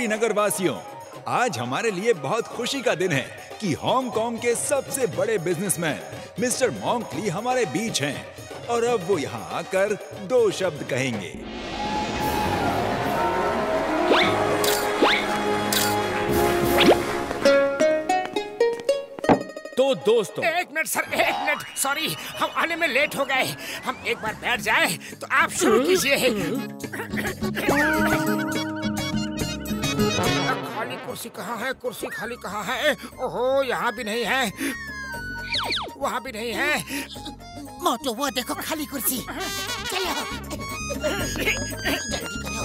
फुरफुरी नगर वासियों, आज हमारे लिए बहुत खुशी का दिन है कि हांगकांग के सबसे बड़े बिजनेसमैन मिस्टर मॉन्क ली हमारे बीच हैं और अब वो यहाँ आकर 2 शब्द कहेंगे। तो दोस्तों, एक मिनट सर, 1 मिनट, सॉरी, हम आने में लेट हो गए। हम एक बार बैठ जाए तो आप शुरू कीजिए। खाली कुर्सी कहाँ है? कुर्सी खाली कहाँ है? ओहो, यहाँ भी नहीं है, वहाँ भी नहीं है। मोटू, वो देखो खाली कुर्सी। चलो जल्दी करो।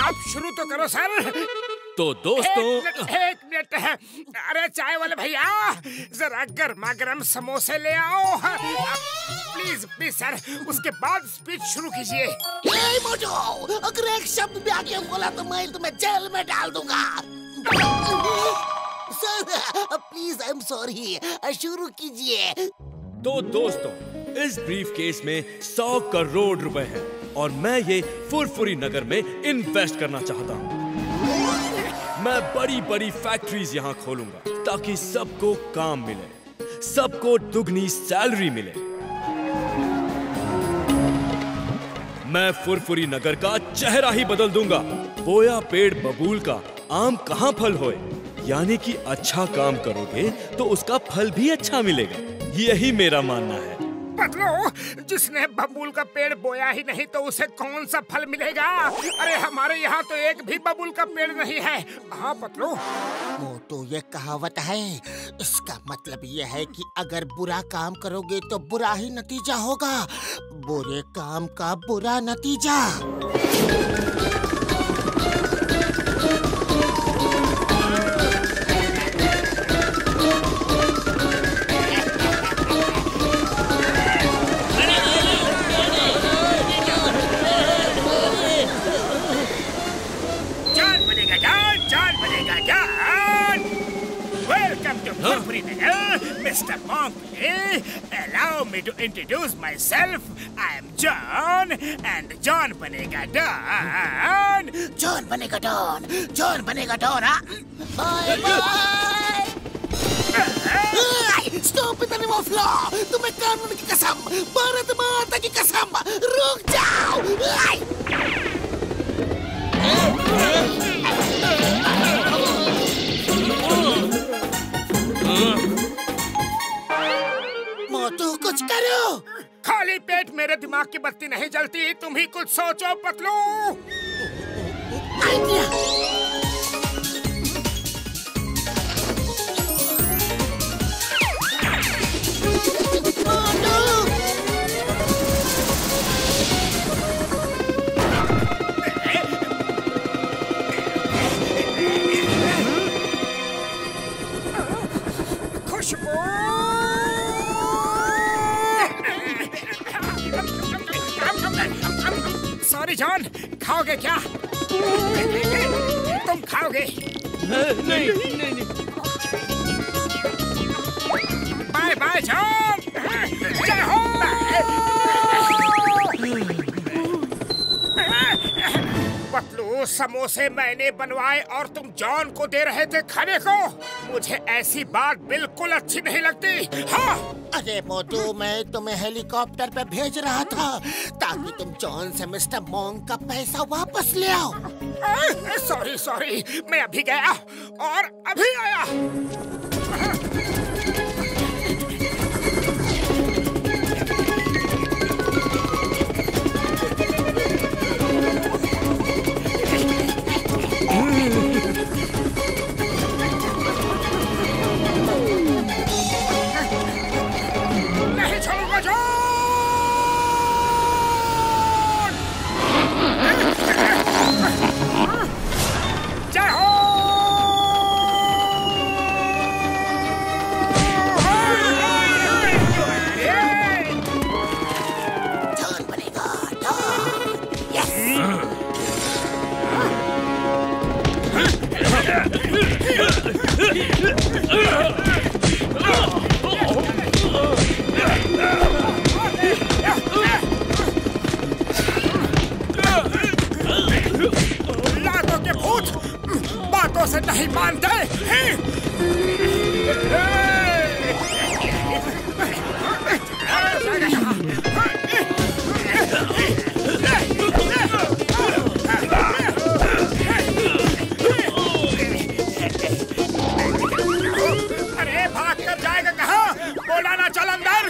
आप शुरू तो करो सर। तो दोस्तों, एक मिनट है। अरे चाय वाले भैया, जरा गर्मा गर्म समोसे ले आओ प्लीज प्लीज सर। उसके बाद स्पीच शुरू कीजिए। मोटू, अगर एक शब्द भी आगे बोला तो मैं तुम्हें जेल में डाल दूंगा। Sir please, I am sorry, शुरू कीजिए। तो दोस्तों, इस ब्रीफ केस में 100 करोड़ रुपए हैं और मैं ये फुरफुरी नगर में इन्वेस्ट करना चाहता हूँ। मैं बड़ी बड़ी फैक्ट्रीज यहाँ खोलूंगा ताकि सबको काम मिले, सबको दुगनी सैलरी मिले। मैं फुरफुरी नगर का चेहरा ही बदल दूंगा। बोया पेड़ बबूल का, आम कहाँ फल होए, यानी कि अच्छा काम करोगे तो उसका फल भी अच्छा मिलेगा। यही मेरा मानना है। पतलू, जिसने बबूल का पेड़ बोया ही नहीं तो उसे कौन सा फल मिलेगा? अरे हमारे यहाँ तो एक भी बबूल का पेड़ नहीं है। हाँ पतलू। मोटू, ये कहावत है, इसका मतलब ये है कि अगर बुरा काम करोगे तो बुरा ही नतीजा होगा, बुरे काम का बुरा नतीजा। Mr. Monk, allow me to introduce myself. I am John, and John banega Don. John banega Don. John banega Don. Bye bye. Stop in the name of law. तुम्हें कानून की कसम, भारत माता की कसम, रुक जाओ। मोटू, कुछ करो। खाली पेट मेरे दिमाग की बत्ती नहीं जलती। तुम ही कुछ सोचो पतलू। आइडिया। खुशबू। सॉरी जॉन, खाओगे क्या? तुम खाओगे? नहीं। Bye bye John. जय हो। पतलू, समोसे मैंने बनवाए और तुम जॉन को दे रहे थे खाने को। मुझे ऐसी बात बिल्कुल अच्छी नहीं लगती। हाँ। अरे मोटू, मैं तुम्हें हेलीकॉप्टर पे भेज रहा था ताकि तुम जॉन से मिस्टर मॉन्क का पैसा वापस ले आओ। सॉरी, मैं अभी गया और अभी आया। नहीं छोड़ूंगा जॉन। जय हो। नहीं मानते। अरे भाग कर जाएगा कहाँ? बोला ना चल अंदर।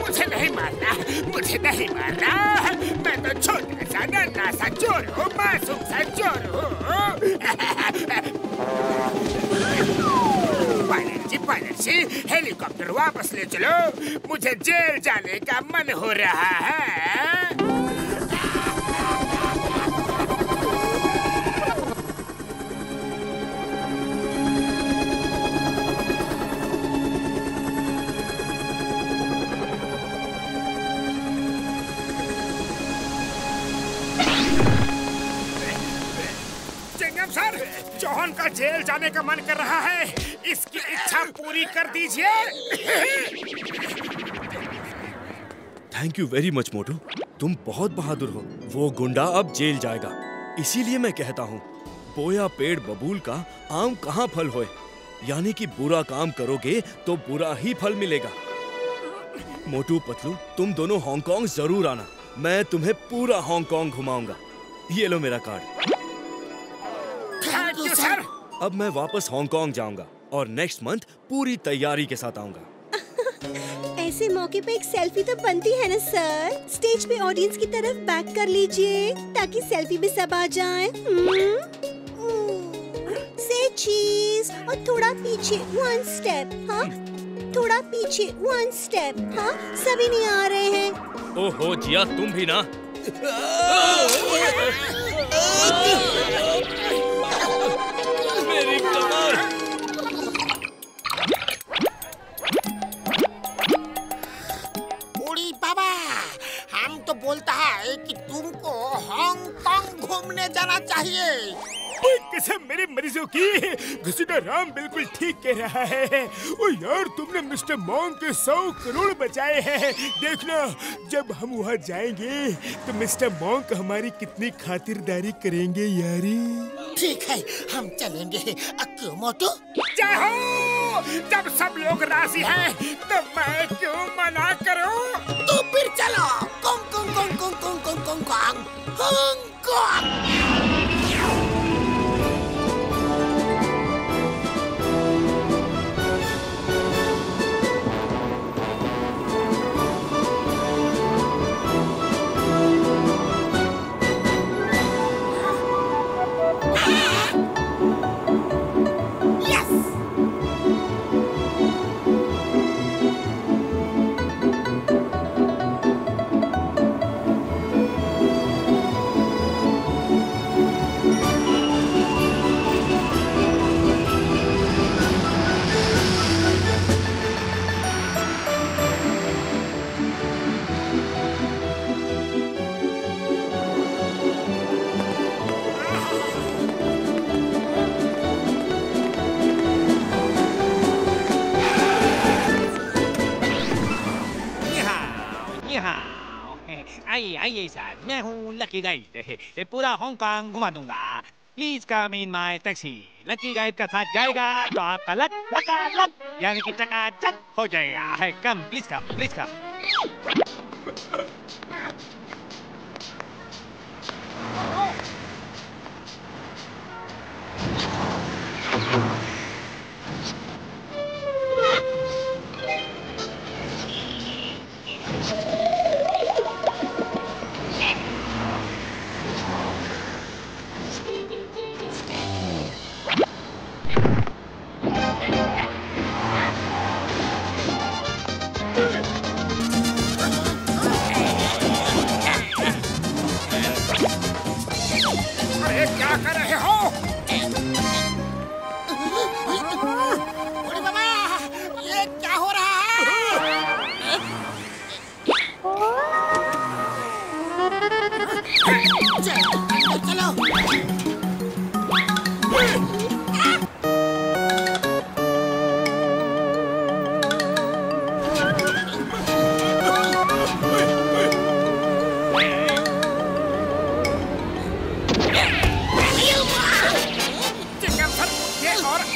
मुझे नहीं मारना, मुझे नहीं मारना। मैं तो छोटा सा नन्हा सा चोर हूँ, मासूम सा चोर हूँ। पायलट जी, हेलीकॉप्टर वापस ले चलो। मुझे जेल जाने का मन हो रहा है। सर, चौहान का जेल जाने का मन कर रहा है। इसकी इच्छा पूरी कर दीजिए। थैंक यू वेरी मच मोटू, तुम बहुत बहादुर हो। वो गुंडा अब जेल जाएगा। इसीलिए मैं कहता हूँ, बोया पेड़ बबूल का आम कहाँ फल होए। यानी कि बुरा काम करोगे तो बुरा ही फल मिलेगा। मोटू पतलू, तुम दोनों हांगकांग जरूर आना। मैं तुम्हें पूरा हांगकांग घुमाऊंगा। ये लो मेरा कार्ड। Thank you sir. अब मैं वापस हांगकांग जाऊंगा और नेक्स्ट मंथ पूरी तैयारी के साथ आऊंगा। ऐसे मौके पे एक सेल्फी तो बनती है ना सर। स्टेज पे ऑडियंस की तरफ बैक कर लीजिए ताकि सेल्फी में सब आ जाएं। से चीज और थोड़ा पीछे वन स्टेप। हाँ, थोड़ा पीछे वन स्टेप। हाँ, सभी नहीं आ रहे हैं। ओहो जिया, तुम भी ना। मेरी कमर। बूढ़ी बाबा, हम तो बोलता है कि तुमको हांगकांग घूमने जाना चाहिए। कसम मेरे मरीजों की, घसीटा राम बिल्कुल ठीक कह रहा है। ओ यार, तुमने मिस्टर मॉन्क के 100 करोड़ बचाए हैं। देखना, जब हम वहाँ जाएंगे तो मिस्टर मॉन्क हमारी कितनी खातिरदारी करेंगे यारी। ठीक है, हम चलेंगे। क्यों मोटू? जय हो। जब सब लोग राजी हैं, तो मैं क्यों मना करूं? तो फिर चलो। Kong Kong Kong Kong Kong Kong Kong Kong Hong Kong. आइए सर, मैं हूँ लकी गाइड। पूरा हांगकांग घुमा दूंगा। Please come in my taxi. Lucky guide का साथ जाएगा तो आपका लक यानी कि चकाचक हो जाएगा। Come please come, please come.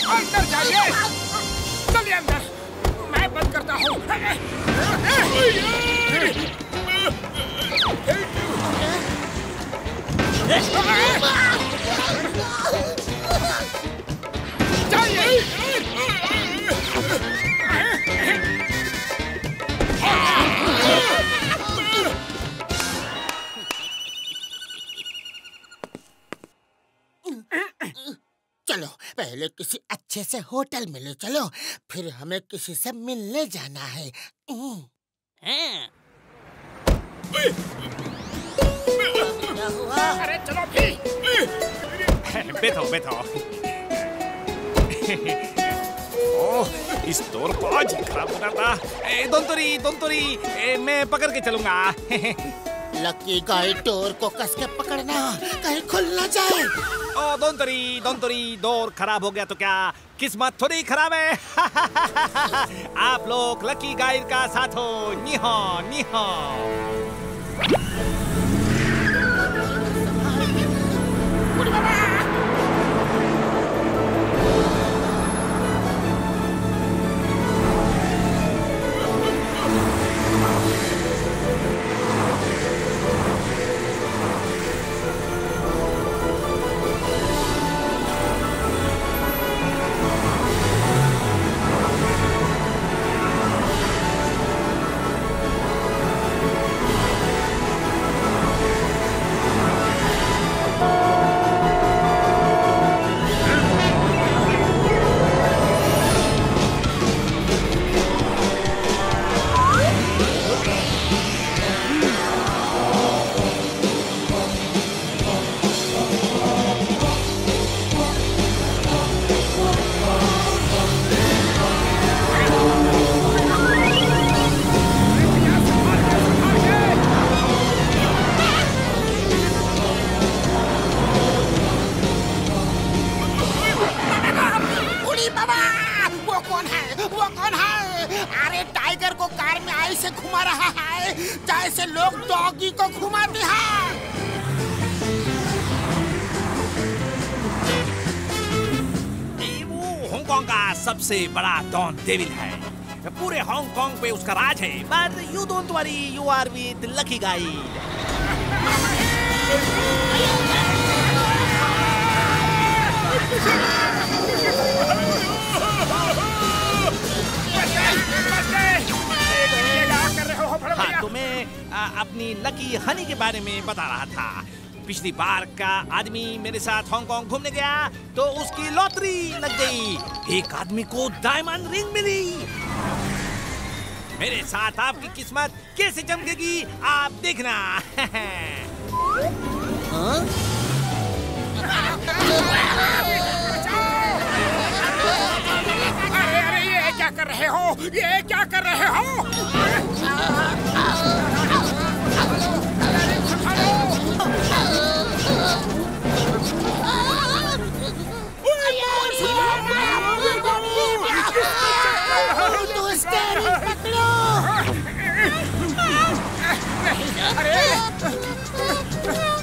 अंदर जाइए, चलिए अंदर, मैं बंद करता हूँ। चलो पहले किसी अच्छे से होटल में ले चलो, फिर हमें किसी से मिलने जाना है। अरे चलो भी। बैठो बैठो। ओह, इस डोर को आज खराब हो रहा था। दोनतोरी, मैं पकड़ के चलूंगा। लकी गाइड डोर को कस के पकड़ना, कहीं खुल ना जाए। ओ दोनतोरी, डोर खराब हो गया तो क्या किस्मत थोड़ी खराब है। आप लोग लकी गाइड का साथ हो। नीहो नीहो। घुमा रहा है जैसे लोग डॉगी को घुमाते हैं। वो हांगकांग का सबसे बड़ा डॉन डेविल है। पूरे हांगकांग पे उसका राज है। But you don't worry, you are with Lucky Guide। हाँ, तो मैं अपनी लकी हनी के बारे में बता रहा था। पिछली बार का आदमी मेरे साथ हांगकांग घूमने गया तो उसकी लॉटरी लग गई। एक आदमी को डायमंड रिंग मिली। मेरे साथ आपकी किस्मत कैसे चमकेगी आप देखना। अरे ये क्या कर रहे हो? ये क्या कर रहे हो?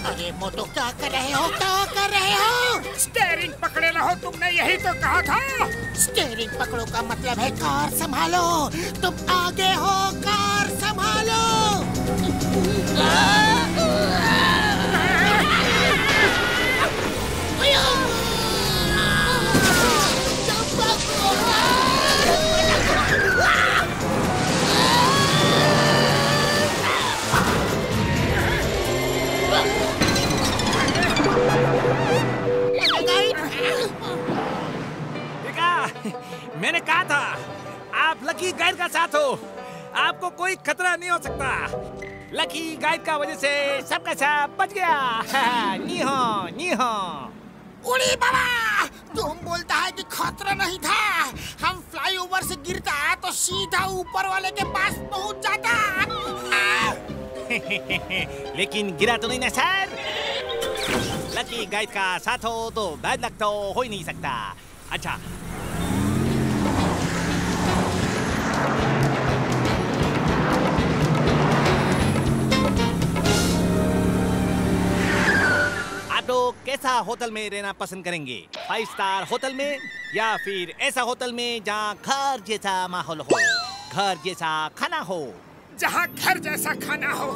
अरे मोटो क्या कर रहे हो? क्या कर रहे हो? स्टीयरिंग पकड़े रहो, तुमने यही तो कहा था। स्टीयरिंग पकड़ो का मतलब है कार संभालो। तुम आगे हो, कार संभालो। मैंने कहा था आप लकी गाइड का साथ हो, आपको कोई खतरा नहीं हो सकता। लकी गाइड का वजह से सबका सब बच गया। नीहो नीहो। उड़ी बाबा, तुम बोलता है कि खतरा नहीं था। हम फ्लाईओवर से गिरता तो सीधा ऊपर वाले के पास पहुंच जाता। लेकिन गिरा तो नहीं ना सर। लकी गाइड का साथ हो तो बैड लक तो हो ही नहीं सकता। अच्छा, आप लोग कैसे सा होटल में रहना पसंद करेंगे? 5 स्टार होटल में या फिर ऐसा होटल में जहाँ घर जैसा माहौल हो, घर जैसा खाना हो? जहाँ घर जैसा खाना हो।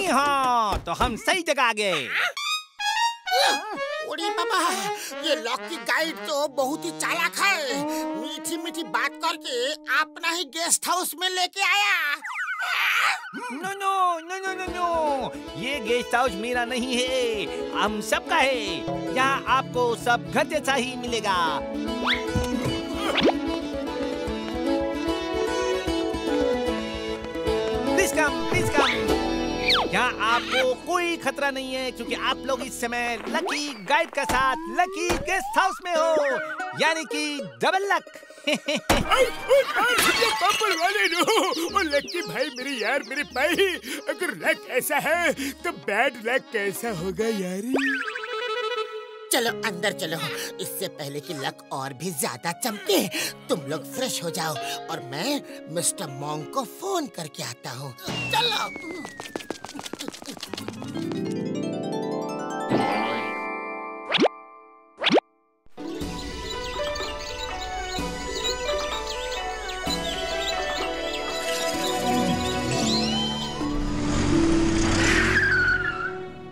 हाँ, तो हम सही जगह आ गए। ओरी बाबा, ये लकी गाइड तो बहुत ही चालाक है। मीठी मीठी बात करके अपना ही गेस्ट हाउस में लेके आया। No no no no no no, ये गेस्ट हाउस मेरा नहीं है, हम सबका है। यहाँ आपको सब घर जैसा ही मिलेगा। Please come, please come. यहाँ आपको कोई खतरा नहीं है क्योंकि आप लोग इस समय लकी गाइड के साथ लकी गेस्ट हाउस में हो, यानी कि डबल लक। पापड़ वाले नो, और लकी भाई मेरे यार, मेरे भाई, अगर लक ऐसा है तो बैड लक कैसा होगा यारी? चलो अंदर चलो, इससे पहले कि लक और भी ज्यादा चमके। तुम लोग फ्रेश हो जाओ और मैं मिस्टर मॉन्क को फोन करके आता हूँ। चलो।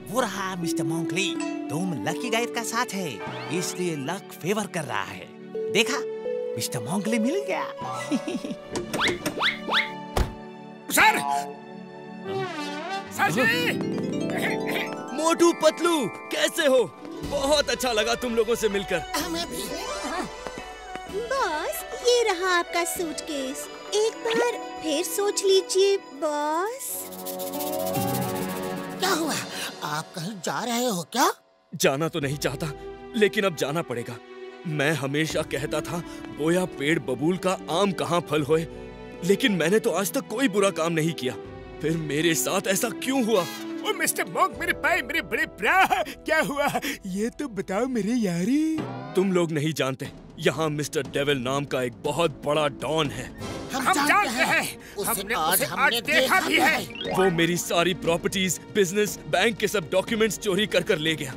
वो रहा मिस्टर मॉन्कली, तुम लकी गाइड का साथ है, इसलिए लक फेवर कर रहा है। देखा, मिस्टर मॉन्कली मिल गया। सर, सर जी। मोटू पतलू, कैसे हो? बहुत अच्छा लगा तुम लोगों से मिलकर। हमें भी। बॉस, ये रहा आपका सूटकेस। एक बार फिर सोच लीजिए बॉस। क्या हुआ? आप कहीं जा रहे हो क्या? जाना तो नहीं चाहता, लेकिन अब जाना पड़ेगा। मैं हमेशा कहता था बोया पेड़ बबूल का आम कहाँ फल होए, लेकिन मैंने तो आज तक कोई बुरा काम नहीं किया। फिर मेरे साथ ऐसा क्यों हुआ? ओ मिस्टर मॉन्क, मेरे भाई, मेरे बड़े भ्रा, क्या हुआ ये तो बताओ मेरे यारी। तुम लोग नहीं जानते, यहाँ मिस्टर डेविल नाम का एक बहुत बड़ा डॉन है। हम जानते हैं, हमने उसे आज देखा भी है। वो मेरी सारी प्रॉपर्टीज, बिजनेस, बैंक के सब डॉक्यूमेंट्स चोरी कर कर ले गया।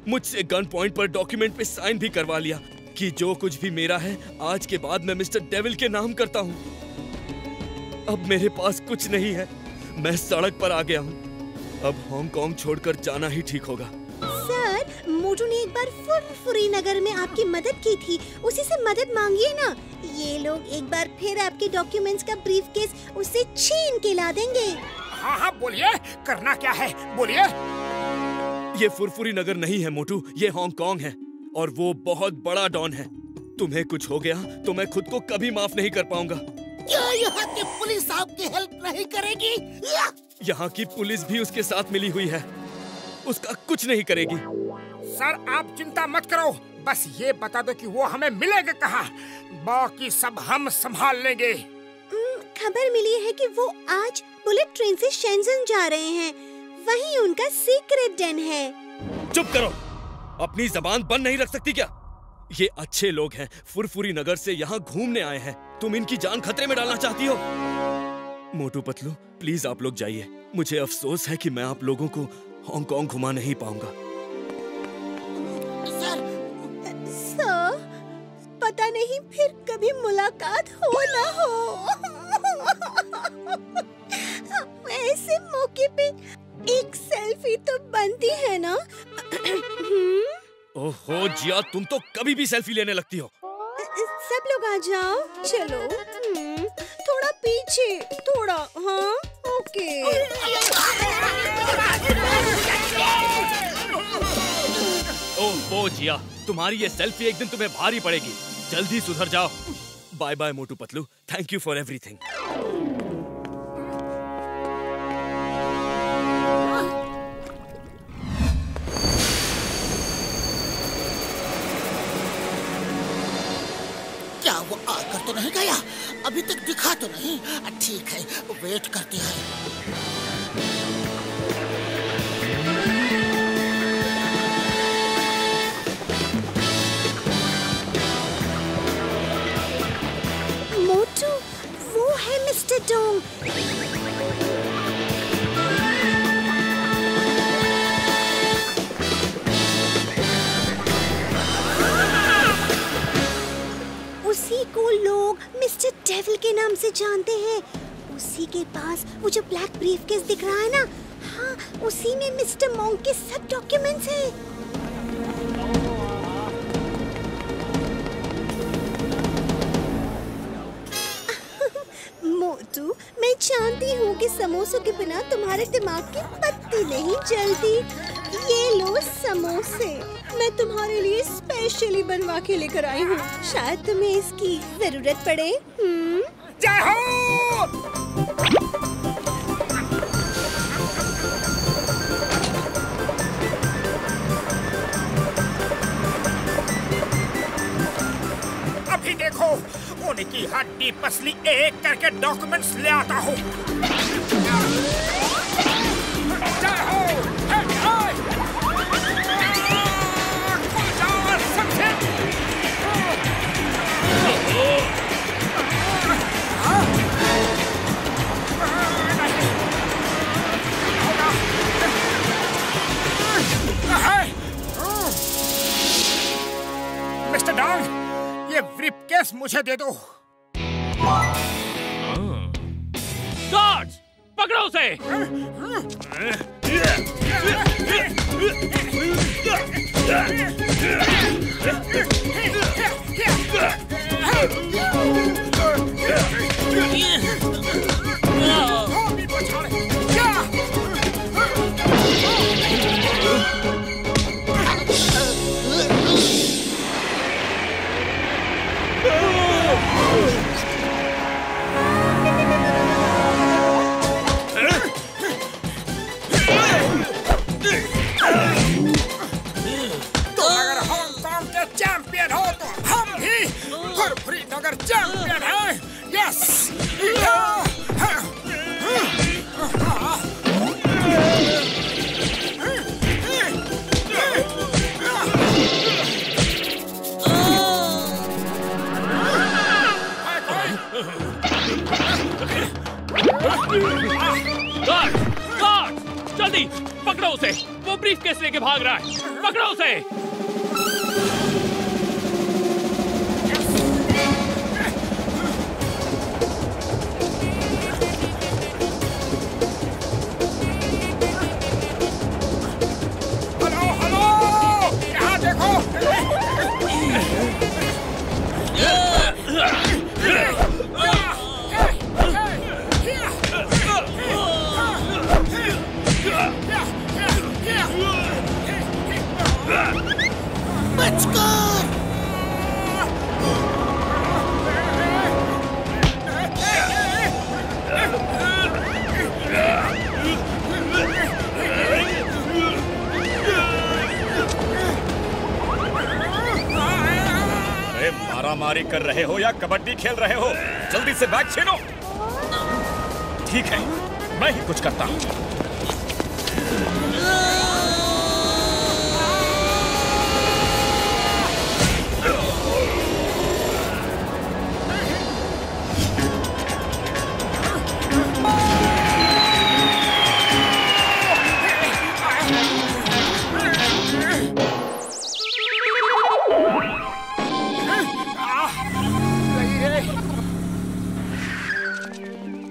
मुझसे गन पॉइंट पर डॉक्यूमेंट पे साइन भी करवा लिया कि जो कुछ भी मेरा है आज के बाद मैं मिस्टर डेविल के नाम करता हूँ। अब मेरे पास कुछ नहीं है, मैं सड़क पर आ गया हूँ। अब हांगकांग छोड़कर जाना ही ठीक होगा। सर, मोटू ने एक बार फुरफुरी नगर में आपकी मदद की थी, उसी से मदद मांगिए ना। ये लोग एक बार फिर आपके डॉक्यूमेंट्स का ब्रीफकेस उससे छीन के ला देंगे। हाँ हाँ बोलिए, करना क्या है बोलिए। ये फुरफुरी नगर नहीं है मोटू, ये हांगकांग है और वो बहुत बड़ा डॉन है। तुम्हें कुछ हो गया तो मैं खुद को कभी माफ नहीं कर पाऊंगा। क्या यहाँ की पुलिस आपकी हेल्प नहीं करेगी? यहाँ की पुलिस भी उसके साथ मिली हुई है, उसका कुछ नहीं करेगी। सर आप चिंता मत करो, बस ये बता दो कि वो हमें मिलेगा कहाँ, बाकी सब हम संभाल लेंगे। खबर मिली है कि वो आज बुलेट ट्रेन से शेंजन जा रहे हैं, वहीं उनका सीक्रेट डेन है। चुप करो, अपनी जबान बंद नहीं रख सकती क्या? ये अच्छे लोग हैं, फुरफुरी नगर से यहाँ घूमने आए हैं, तुम इनकी जान खतरे में डालना चाहती हो? मोटू पतलू, प्लीज आप लोग जाइए। मुझे अफसोस है कि मैं आप लोगों को हांगकांग घुमा नहीं पाऊंगा। सर, पता नहीं फिर कभी मुलाकात हो ना हो। ऐसे मौके पे एक सेल्फी तो बनती है ना। ओहो जिया, तुम तो कभी भी सेल्फी लेने लगती हो। सब लोग आ जाओ, चलो। थोड़ा पीछे, थोड़ा। हाँ, ओके। ओह जिया, तुम्हारी ये सेल्फी एक दिन तुम्हें भारी पड़ेगी, जल्दी सुधर जाओ। Bye bye Motu Patlu, thank you for everything. क्या वो आकर तो नहीं गया? अभी तक दिखा तो नहीं। ठीक है, वेट करते हैं। Mister Dong. उसी को लोग मिस्टर डेविल के नाम से जानते हैं। उसी के पास वो जो ब्लैक ब्रीफकेस दिख रहा है ना, हाँ, उसी में मिस्टर मॉन्क के सब डॉक्यूमेंट्स हैं। मोटू, मैं जानती हूँ कि समोसों के बिना तुम्हारे दिमाग की बत्ती नहीं जलती। ये लो समोसे, मैं तुम्हारे लिए स्पेशली बनवा के लेकर आई हूँ। शायद तुम्हें इसकी जरूरत पड़े। जय हो! अभी देखो, उनकी हड्डी पसली एक करके डॉक्यूमेंट्स ले आता हूँ। जय हो! मिस्टर डॉग, ये ब्रीफकेस मुझे दे दो। गार्ड्स, पकड़ो उसे! चैंपियन हो तो हम भी फुरफुरी नगर चैंपियन हैं। यस! गार्ड, जल्दी पकड़ो उसे! वो ब्रीफकेस लेके भाग रहा है। पकड़ो उसे! मारामारी कर रहे हो या कबड्डी खेल रहे हो? जल्दी से बैग छीनो। ठीक है, मैं ही कुछ करता हूँ।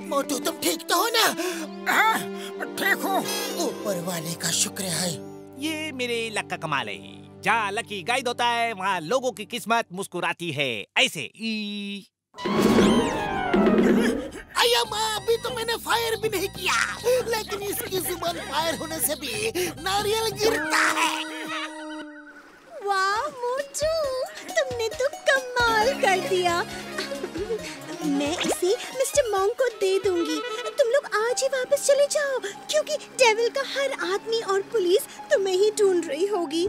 मोटू, तुम ठीक तो हो ना? ठीक हूँ। ऊपर वाले का शुक्र है। ये मेरे लक का कमाल है। जहाँ लकी गाइड होता है वहाँ लोगों की किस्मत मुस्कुराती है। ऐसे अया माँ, अभी तो मैंने फायर भी नहीं किया, लेकिन इसकी जुबान फायर होने से भी नारियल गिरता है। वाह मोटू, तुमने तो कमाल कर दिया। मैं इसे मिस्टर मॉन्क को दे दूंगी। तुम लोग आज ही वापस चले जाओ, क्योंकि डेविल का हर आदमी और पुलिस तुम्हें ही ढूंढ रही होगी।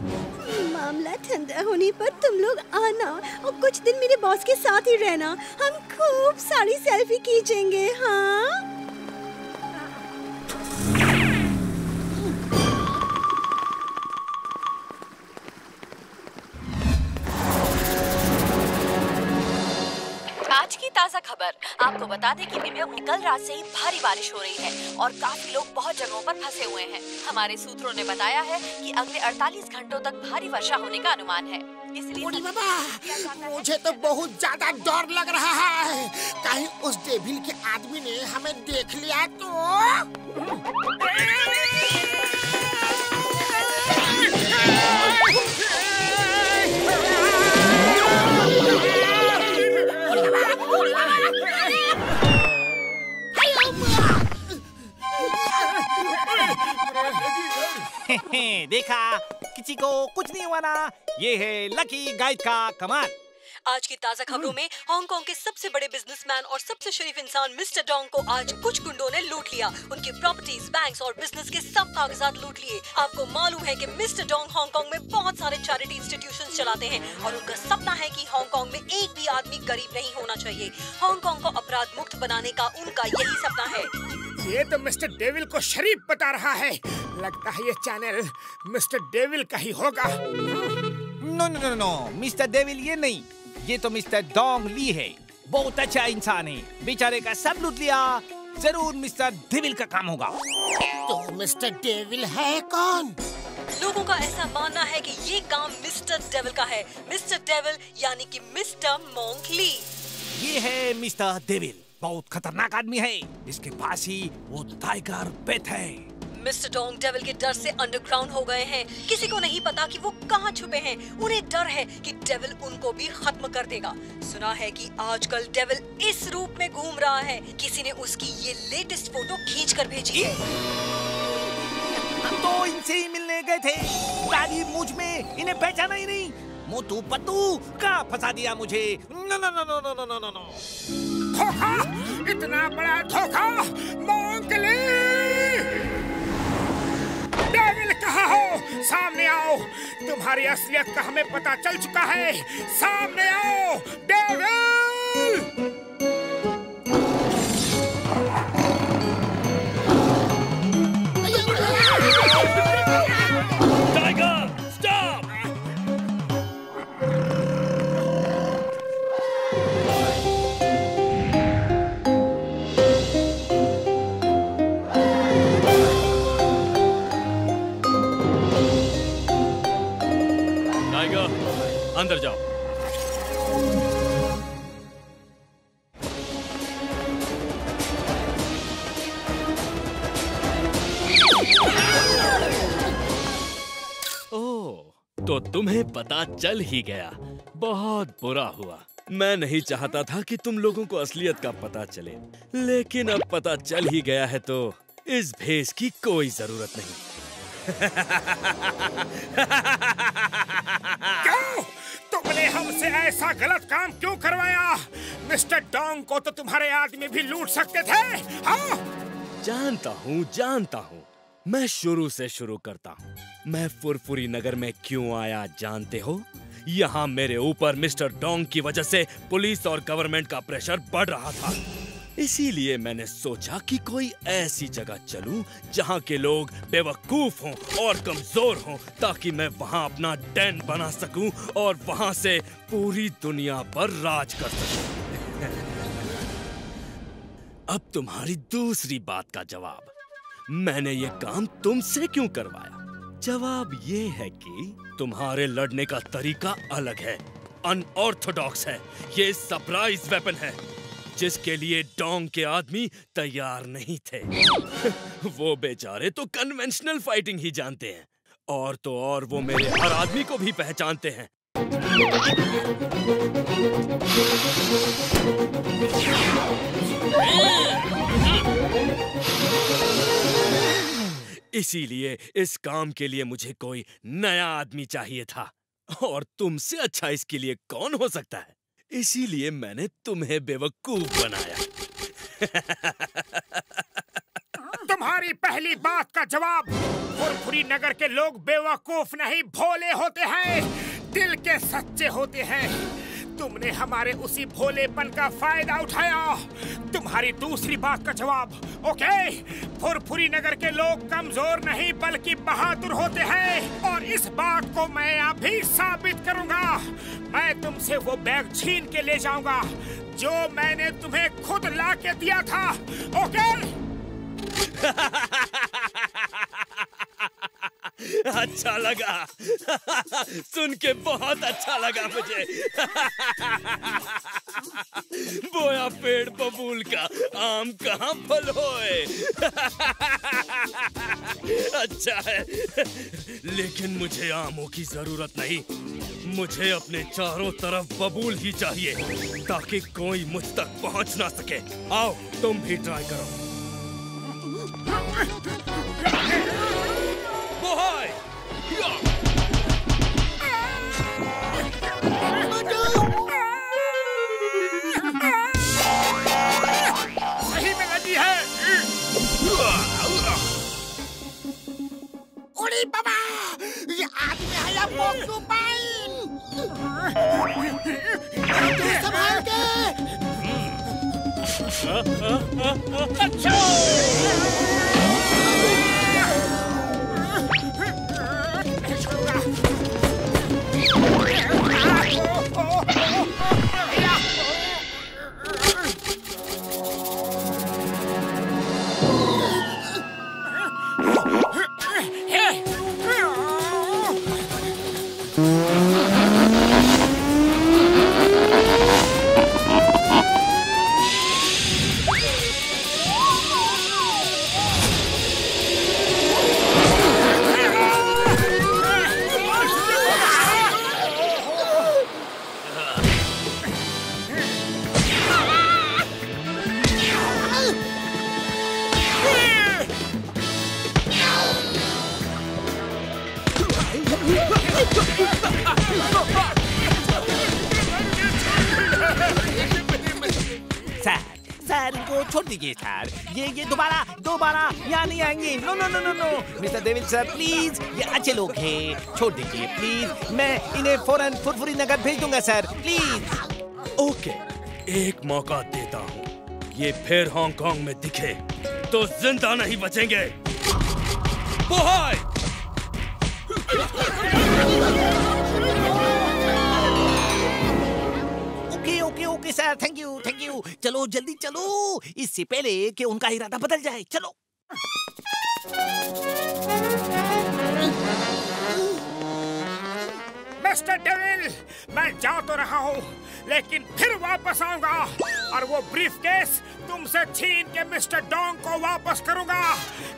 मामला ठंडा होने पर तुम लोग आना और कुछ दिन मेरे बॉस के साथ ही रहना। हम खूब सारी सेल्फी खींचेंगे। हाँ, आज की ताज़ा खबर, आपको बता दें कि न्यूयॉर्क में कल रात से ही भारी बारिश हो रही है और काफी लोग बहुत जगहों पर फंसे हुए हैं। हमारे सूत्रों ने बताया है कि अगले 48 घंटों तक भारी वर्षा होने का अनुमान है। बूढ़ी बाबा, मुझे तो बहुत ज्यादा डर लग रहा है। कहीं उस डेविल के आदमी ने हमें देख लिया तो। देखा, किसी को कुछ नहीं हुआ ना। ये है लकी गाइड का कमाल। आज की ताज़ा खबरों में हांगकांग के सबसे बड़े बिजनेसमैन और सबसे शरीफ इंसान मिस्टर डोंग को आज कुछ गुंडों ने लूट लिया। उनकी प्रॉपर्टीज, बैंक्स और बिजनेस के सब कागजात लूट लिए। आपको मालूम है कि मिस्टर डोंग हांगकांग में बहुत सारे चैरिटी इंस्टीट्यूशंस चलाते हैं और उनका सपना है कि हांगकांग में एक भी आदमी गरीब नहीं होना चाहिए। हांगकांग को अपराध मुक्त बनाने का उनका यही सपना है। ये तो मिस्टर डेविल को शरीफ बता रहा है। लगता है ये चैनल मिस्टर डेविल का ही होगा। No no no no, Mister Devil ये नहीं, ये तो मिस्टर डोंग ली है। बहुत अच्छा इंसान है, बेचारे का सब लूट लिया। जरूर मिस्टर डेविल का काम होगा। तो मिस्टर डेविल है कौन? लोगों का ऐसा मानना है कि ये काम मिस्टर डेविल का है। मिस्टर डेविल यानी कि मिस्टर मोंक ली। ये है मिस्टर डेविल, बहुत खतरनाक आदमी है। इसके पास ही वो टाइगर पेट है। मिस्टर डोंग डेविल के डर से अंडरग्राउंड हो गए हैं। किसी को नहीं पता कि वो कहाँ छुपे हैं। उन्हें डर है कि डेविल उनको भी खत्म कर देगा। सुना है कि आजकल डेविल इस रूप में घूम रहा है। किसी ने उसकी ये लेटेस्ट फोटो खींचकर भेजी है। हम तो इनसे ही मिलने गए थे। दाढ़ी मूंछ में इन्हें पहचाना ही नहीं। मोटू पत्तू कहाँ फंसा दिया मुझे। No no no no no no no no. धोखा, इतना बड़ा धोखा। मोंक ली, डेविल कहाँ हो? सामने आओ, तुम्हारी असलियत का हमें पता चल चुका है। सामने आओ डेविल। Tiger, stop! टाइगर, अंदर जाओ। तो तुम्हें पता चल ही गया। बहुत बुरा हुआ। मैं नहीं चाहता था कि तुम लोगों को असलियत का पता चले, लेकिन अब पता चल ही गया है तो इस भेष की कोई जरूरत नहीं। क्यों? तुमने हमसे ऐसा गलत काम क्यों करवाया? मिस्टर डोंग को तो तुम्हारे आदमी भी लूट सकते थे। हाँ? जानता हूँ। मैं शुरू से शुरू करता हूँ। मैं फुरफुरी नगर में क्यों आया जानते हो? यहाँ मेरे ऊपर मिस्टर डोंग की वजह से पुलिस और गवर्नमेंट का प्रेशर बढ़ रहा था। इसीलिए मैंने सोचा कि कोई ऐसी जगह चलूं जहाँ के लोग बेवकूफ हों और कमजोर हों, ताकि मैं वहाँ अपना डेन बना सकूं और वहाँ से पूरी दुनिया पर राज कर सकूं। अब तुम्हारी दूसरी बात का जवाब। मैंने ये काम तुमसे क्यों करवाया? जवाब ये है कि तुम्हारे लड़ने का तरीका अलग है, अनऑर्थोडॉक्स है। ये सरप्राइज वेपन है जिसके लिए डोंग के आदमी तैयार नहीं थे। वो बेचारे तो कन्वेंशनल फाइटिंग ही जानते हैं, और तो और वो मेरे हर आदमी को भी पहचानते हैं। इसीलिए इस काम के लिए मुझे कोई नया आदमी चाहिए था, और तुमसे अच्छा इसके लिए कौन हो सकता है? इसीलिए मैंने तुम्हें बेवकूफ बनाया। तुम्हारी पहली बात का जवाब। फुरफुरी नगर के लोग बेवकूफ नहीं, भोले होते हैं, दिल के सच्चे होते हैं। तुमने हमारे उसी भोलेपन का फायदा उठाया। तुम्हारी दूसरी बात का जवाब, ओके? फुरफुरी नगर के लोग कमजोर नहीं बल्कि बहादुर होते हैं, और इस बात को मैं अभी साबित करूंगा। मैं तुमसे वो बैग छीन के ले जाऊंगा जो मैंने तुम्हें खुद ला के दिया था, ओके? अच्छा लगा। सुन के बहुत अच्छा लगा मुझे। बोया पेड़ बबूल का, आम कहाँ फल होए। अच्छा है, लेकिन मुझे आमों की जरूरत नहीं। मुझे अपने चारों तरफ बबूल ही चाहिए ताकि कोई मुझ तक पहुंच ना सके। आओ तुम भी ट्राई करो। बोहाय! सही में लगी है। उड़ी बाबा, ये आदमी है या पोर्क्यूपाइन? संभाल के। सर इनको छोड़ दीजिए सर, ये दोबारा यहाँ नहीं आएंगे। No no no no no Mister Devil sir please, ये अच्छे लोग हैं, छोड़ दीजिए प्लीज। मैं इन्हें फौरन फुरफुरी नगर भेज दूंगा सर, प्लीज। ओके, एक मौका देता हूँ। ये फिर हांगकांग में दिखे तो जिंदा नहीं बचेंगे। बोहाय! Okay sir, thank you. चलो जल्दी चलो, इससे पहले कि उनका इरादा बदल जाए। चलो। मिस्टर डेविल, मैं जा तो रहा हूँ, लेकिन फिर वापस आऊंगा और वो ब्रीफकेस तुमसे छीन के मिस्टर डोंग को वापस करूंगा।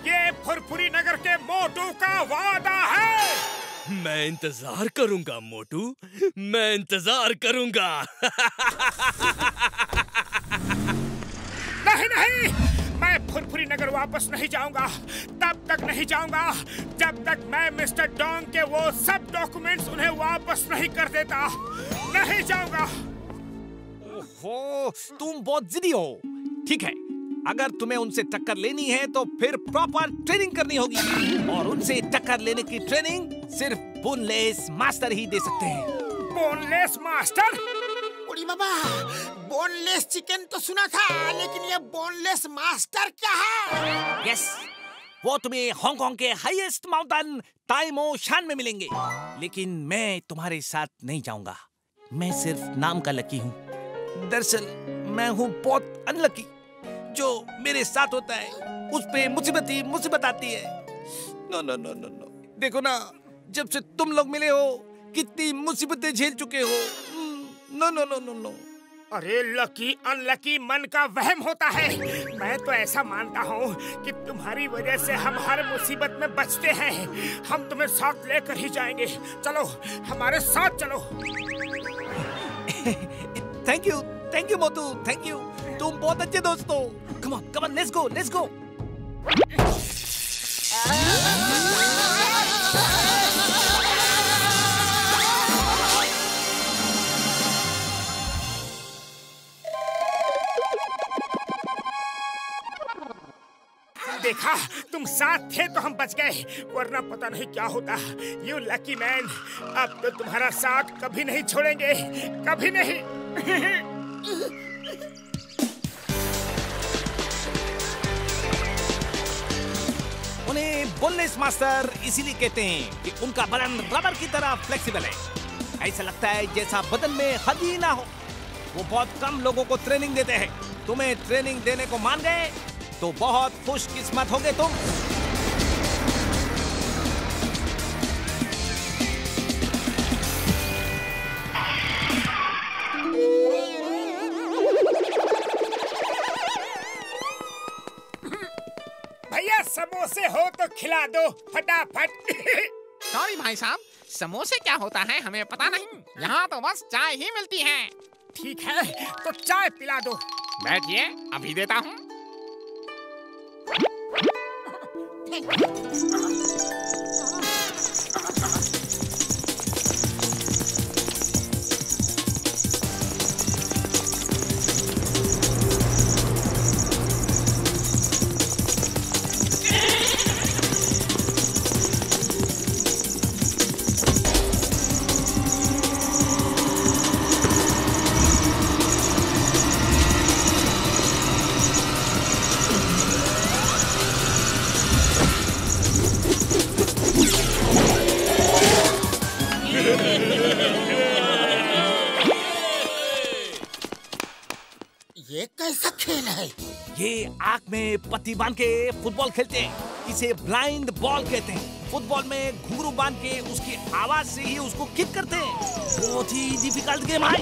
ये फुरफुरी नगर के मोटू का वादा है। मैं इंतजार करूंगा मोटू, मैं इंतजार करूंगा। नहीं, मैं फुरफुरी नगर वापस नहीं जाऊंगा। तब तक नहीं जाऊंगा जब तक मैं मिस्टर डोंग के वो सब डॉक्यूमेंट्स उन्हें वापस नहीं कर देता। नहीं जाऊंगा। ओहो, तुम बहुत जिद्दी हो। ठीक है, अगर तुम्हें उनसे टक्कर लेनी है तो फिर प्रॉपर ट्रेनिंग करनी होगी, और उनसे टक्कर लेने की ट्रेनिंग सिर्फ बोनलेस मास्टर ही दे सकते हैं। Boneless master? उड़ी बाबा, बोनलेस चिकन तो सुना था, लेकिन ये बोनलेस मास्टर क्या है? यस, वो तुम्हें हांगकांग के हाईएस्ट माउंटेन ताइमो शान में मिलेंगे, लेकिन मैं तुम्हारे साथ नहीं जाऊंगा। मैं सिर्फ नाम का लकी हूँ। दरअसल मैं हूँ बहुत अनलकी। जो मेरे साथ होता है उस पे मुसीबत ही मुसीबत आती है। No no no no no, देखो ना, जब से तुम लोग मिले हो कितनी मुसीबतें झेल चुके हो। No no no no no. अरे लकी अनलकी मन का वहम होता है। मैं तो ऐसा मानता हूँ कि तुम्हारी वजह से हम हर मुसीबत में बचते हैं। हम तुम्हें साथ लेकर ही जाएंगे। चलो, हमारे साथ चलो। Thank you Motu, thank you. तुम बहुत अच्छे दोस्त हो। Come on, let's go. देखा, तुम साथ थे तो हम बच गए, वरना पता नहीं क्या होता। यू लकी मैन, अब तो तुम्हारा साथ कभी नहीं छोड़ेंगे, कभी नहीं। उन्हें बोनलेस मास्टर इसीलिए कहते हैं कि उनका बदन रबर की तरह फ्लेक्सिबल है। ऐसा लगता है जैसा बदन में हड्डी ना हो। वो बहुत कम लोगों को ट्रेनिंग देते हैं। तुम्हें ट्रेनिंग देने को मान गए तो बहुत खुशकिस्मत होगे तुम। भैया समोसे हो तो खिला दो फटाफट। सॉरी भाई साहब, समोसे क्या होता है हमें पता नहीं। यहाँ तो बस चाय ही मिलती है। ठीक है तो चाय पिला दो। बैठिए, अभी देता हूँ। ये कैसा खेल है? ये आंख में पट्टी बांध के फुटबॉल खेलते हैं। इसे ब्लाइंड बॉल कहते हैं। फुटबॉल में घुंघरू बांध के उसकी आवाज से ही उसको किक करते हैं। बहुत ही डिफिकल्ट गेम है।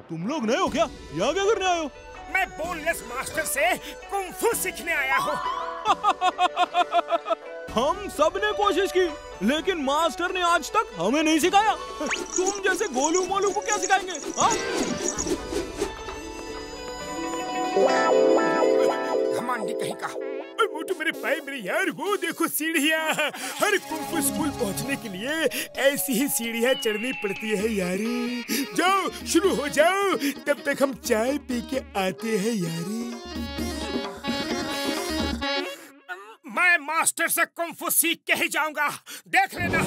तुम लोग नए हो क्या? यहाँ क्या करने आए हो? मैं बोनलेस मास्टर से कुंफू सीखने आया हूँ। हम सब ने कोशिश की, लेकिन मास्टर ने आज तक हमें नहीं सिखाया। तुम जैसे गोलू मोलू को क्या सिखाएंगे? घमंडी कहीं का। वो तो मेरे भाई मेरे यार, वो देखो सीढ़ियाँ। हर कुंफू स्कूल पहुँचने के लिए ऐसी ही सीढ़ियाँ चढ़नी पड़ती है यारी। जाओ शुरू हो जाओ, तब तक हम चाय पी के आते हैं यारी। मैं मास्टर से कुंफू सीख के ही जाऊंगा, देख लेना।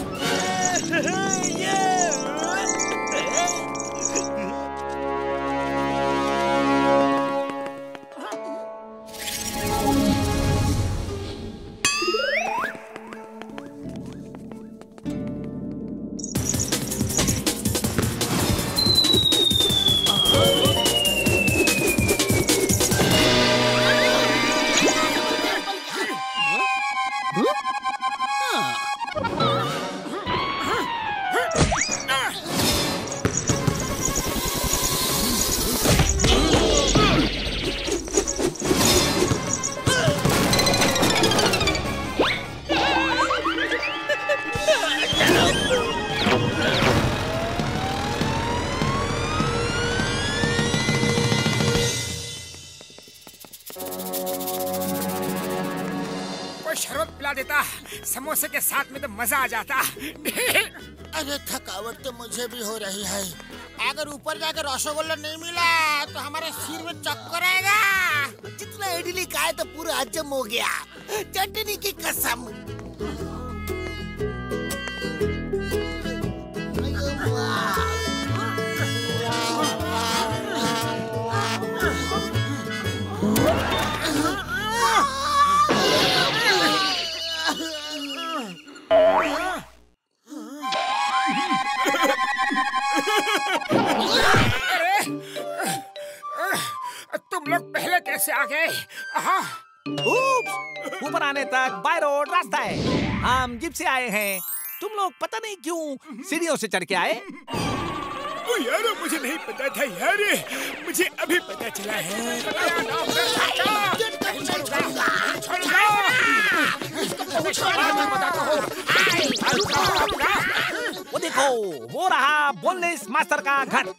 शरबत पिला देता, समोसे के साथ में तो मजा आ जाता। अरे थकावट तो मुझे भी हो रही है। अगर ऊपर जाकर रसगुल्ला नहीं मिला तो हमारे सिर में चक्कर आएगा। जितना इडली खाए तो पूरा हजम हो गया, चटनी की कसम। तुम लोग पहले कैसे आ गए? ऊपर आने तक बाय रोड रास्ता है। हम जीप से आए हैं। तुम लोग पता नहीं क्यों सीढ़ियों से चढ़ के आए। ओ यार, मुझे नहीं पता था यार, मुझे अभी पता चला है। वो देखो, वो रहा बोनलेस मास्टर का घर।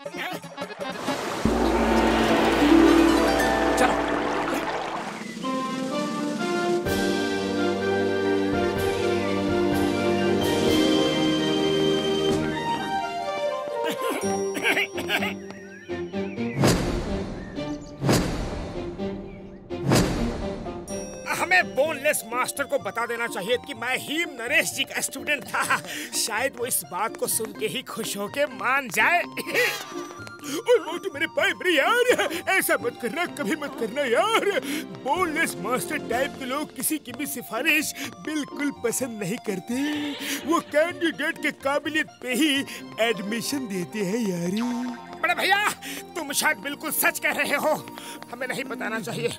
चलो। बोनलेस मास्टर को बता देना चाहिए कि मैं हीम नरेश जी का स्टूडेंट था। शायद वो इस बात को सुन के ही खुश होके मान जाए। ओए मोटू मेरे पाए मेरे यार, ऐसा मत करना, कभी मत करना यार। बोनलेस मास्टर टाइप के लोग किसी की भी सिफारिश बिल्कुल पसंद नहीं करते। वो कैंडिडेट के काबिलियत पे ही एडमिशन देते हैं यारी। बड़े भैया, तुम शायद बिल्कुल सच कह रहे हो, हमें नहीं बताना चाहिए।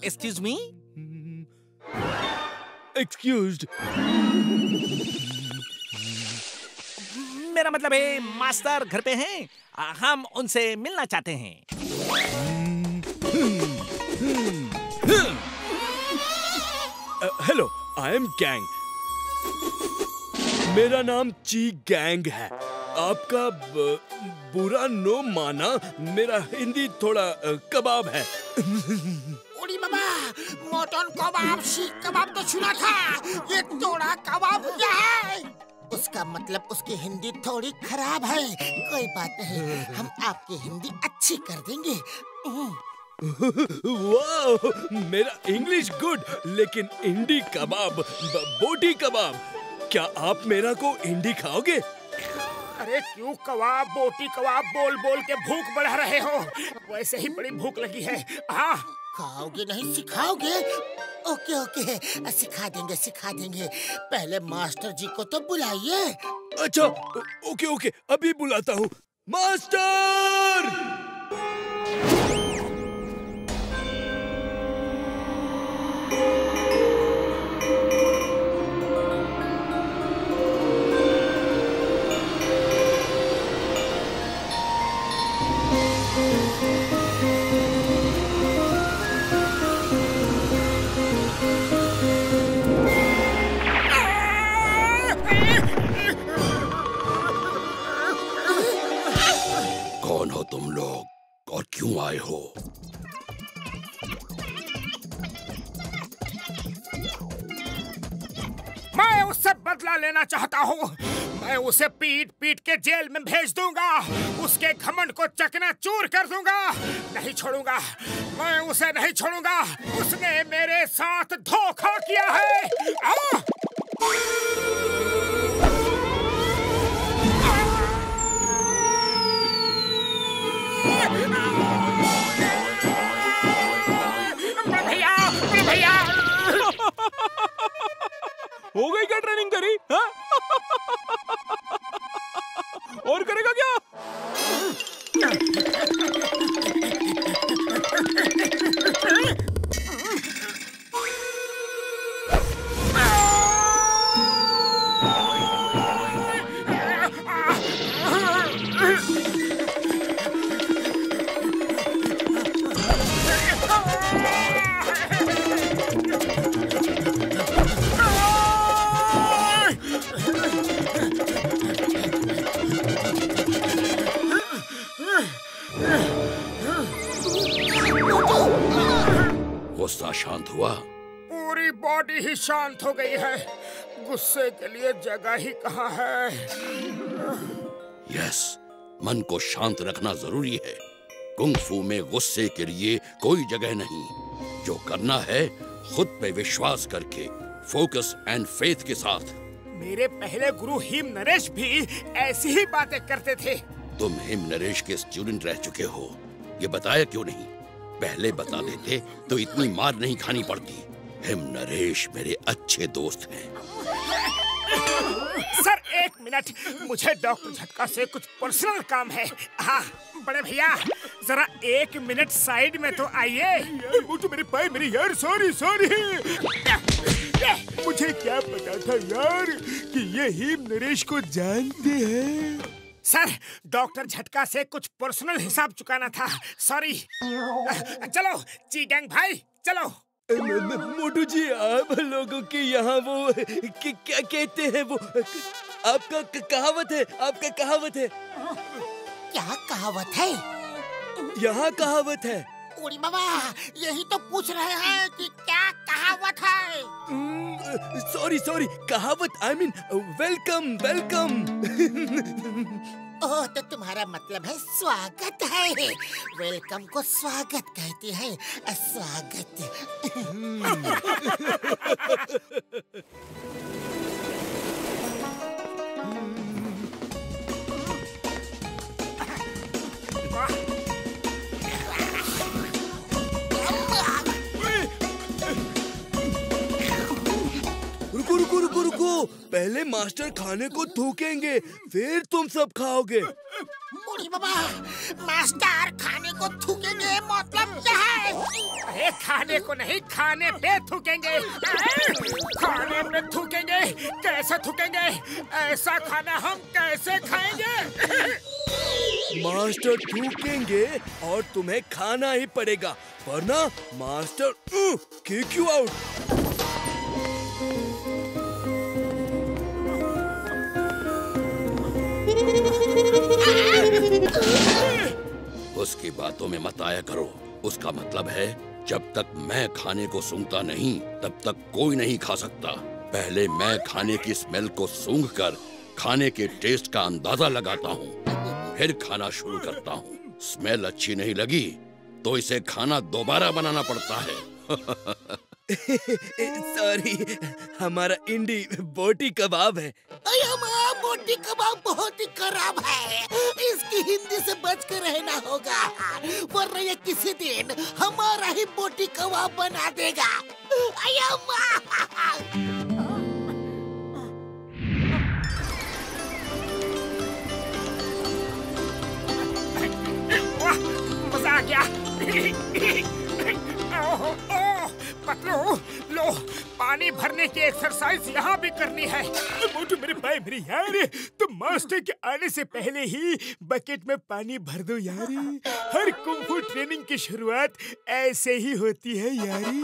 Excuse me. एक्सक्यूज्ड। मेरा मतलब है मास्टर घर पे हैं, हम उनसे मिलना चाहते हैं। Hello, I am gang. मेरा नाम ची गैंग है। आपका बुरा नो माना, मेरा हिंदी थोड़ा कबाब है। उड़ी बाबा, मटन कबाब, सीख कबाब तो सुना था, ये थोड़ा कबाब क्या है? उसका मतलब उसकी हिंदी थोड़ी खराब है। कोई बात नहीं, हम आपकी हिंदी अच्छी कर देंगे। वाह, मेरा इंग्लिश गुड, लेकिन इंडी कबाब, बोटी कबाब। क्या आप मेरा को इंडी खाओगे? अरे क्यों कबाब बोटी कबाब बोल बोल के भूख बढ़ा रहे हो? वैसे ही बड़ी भूख लगी है। हाँ, खाओगे नहीं सिखाओगे? ओके ओके, सिखा देंगे सिखा देंगे। पहले मास्टर जी को तो बुलाइए। अच्छा, ओके ओके, अभी बुलाता हूँ। मास्टर! कौन हो तुम लोग और क्यों आए हो? मैं उससे बदला लेना चाहता हूँ। मैं उसे पीट पीट के जेल में भेज दूंगा। उसके घमंड को चकनाचूर कर दूंगा। नहीं छोड़ूंगा, मैं उसे नहीं छोड़ूंगा। उसने मेरे साथ धोखा किया है। भैया हो गई क्या ट्रेनिंग करी? हाँ? और करेगा क्या? गुस्सा शांत हुआ? पूरी बॉडी ही शांत हो गई है। गुस्से के लिए जगह ही कहाँ है? यस, मन को शांत रखना जरूरी है। कुंग फू में गुस्से के लिए कोई जगह नहीं। जो करना है खुद पे विश्वास करके, फोकस एंड फेथ के साथ। मेरे पहले गुरु हिम नरेश भी ऐसी ही बातें करते थे। तुम हिम नरेश के स्टूडेंट रह चुके हो, ये बताया क्यों नहीं? पहले बता देते तो इतनी मार नहीं खानी पड़ती। हिम नरेश मेरे अच्छे दोस्त हैं। सर एक मिनट, मुझे डॉक्टर झटका से कुछ पर्सनल काम है। हाँ बड़े भैया, जरा एक मिनट साइड में तो आइए। वो तो मेरे पाए मेरे यार, सॉरी सॉरी। मुझे क्या पता था यार कि ये हिम नरेश को जानते हैं। सर, डॉक्टर झटका से कुछ पर्सनल हिसाब चुकाना था, सॉरी। चलो ची गैंग भाई, चलो। मोटू जी, आप लोगों के यहाँ वो क्या कहते हैं, वो आपका कहावत है, आपका कहावत है। क्या कहावत है? यहाँ कहावत है। उड़ी बाबा, यही तो पूछ रहे हैं कि क्या कहावत है। सॉरी सॉरी, कहावत, आई मीन वेलकम वेलकम। ओह, तो तुम्हारा मतलब है स्वागत है। वेलकम को स्वागत कहते हैं, स्वागत। रुको रुको रुको रुको, पहले मास्टर खाने को थूकेंगे, फिर तुम सब खाओगे। बूढ़ी बाबा, मास्टर खाने को थूकेंगे मतलब क्या है? अरे खाने को नहीं, खाने पे थूकेंगे। खाने पे थूकेंगे? कैसे थूकेंगे? ऐसा खाना हम कैसे खाएंगे? मास्टर थूकेंगे और तुम्हें खाना ही पड़ेगा, वरना मास्टर किक यू आउट। उसकी बातों में मत आया करो। उसका मतलब है जब तक मैं खाने को सूंघता नहीं तब तक कोई नहीं खा सकता। पहले मैं खाने की स्मेल को सूंघकर खाने के टेस्ट का अंदाजा लगाता हूँ, फिर खाना शुरू करता हूँ। स्मेल अच्छी नहीं लगी तो इसे खाना दोबारा बनाना पड़ता है। सॉरी, हमारा इंडी बोटी कबाब है। बोटी कबाब बहुत ही खराब है, इसकी हिंदी से बच कर रहना होगा, वरना ये किसी दिन हमारा ही बोटी कबाब बना देगा। मजा आ गया। पतलू, लो पानी भरने की एक्सरसाइज यहाँ भी करनी है। मोटू मेरे भाई मेरे यार, तुम मास्टर के आने से पहले ही बकेट में पानी भर दो यारी। हर कुंफू ट्रेनिंग की शुरुआत ऐसे ही होती है यारी।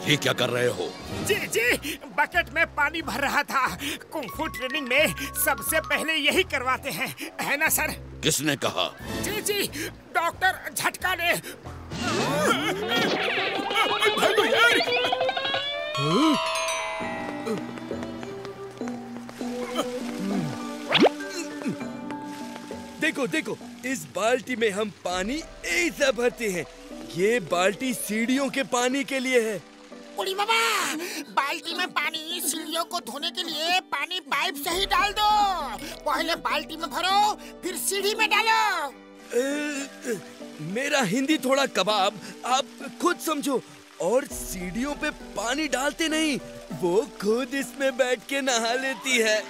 ये क्या कर रहे हो? जी जी, बकेट में पानी भर रहा था। कुंफू ट्रेनिंग में सबसे पहले यही करवाते हैं, है ना सर? किसने कहा? जी जी, डॉक्टर झटका ने। भागो यार। देखो देखो, इस बाल्टी में हम पानी ऐसा भरते हैं। ये बाल्टी सीढ़ियों के पानी के लिए है। बूढ़ी बाबा, बाल्टी में पानी सीढ़ियों को धोने के लिए पानी पाइप से ही डाल दो। पहले बाल्टी में भरो, फिर सीढ़ी में डालो। मेरा हिंदी थोड़ा कबाब, आप खुद समझो। और सीढ़ियों पे पानी डालते नहीं, वो खुद इसमें बैठ के नहा लेती है।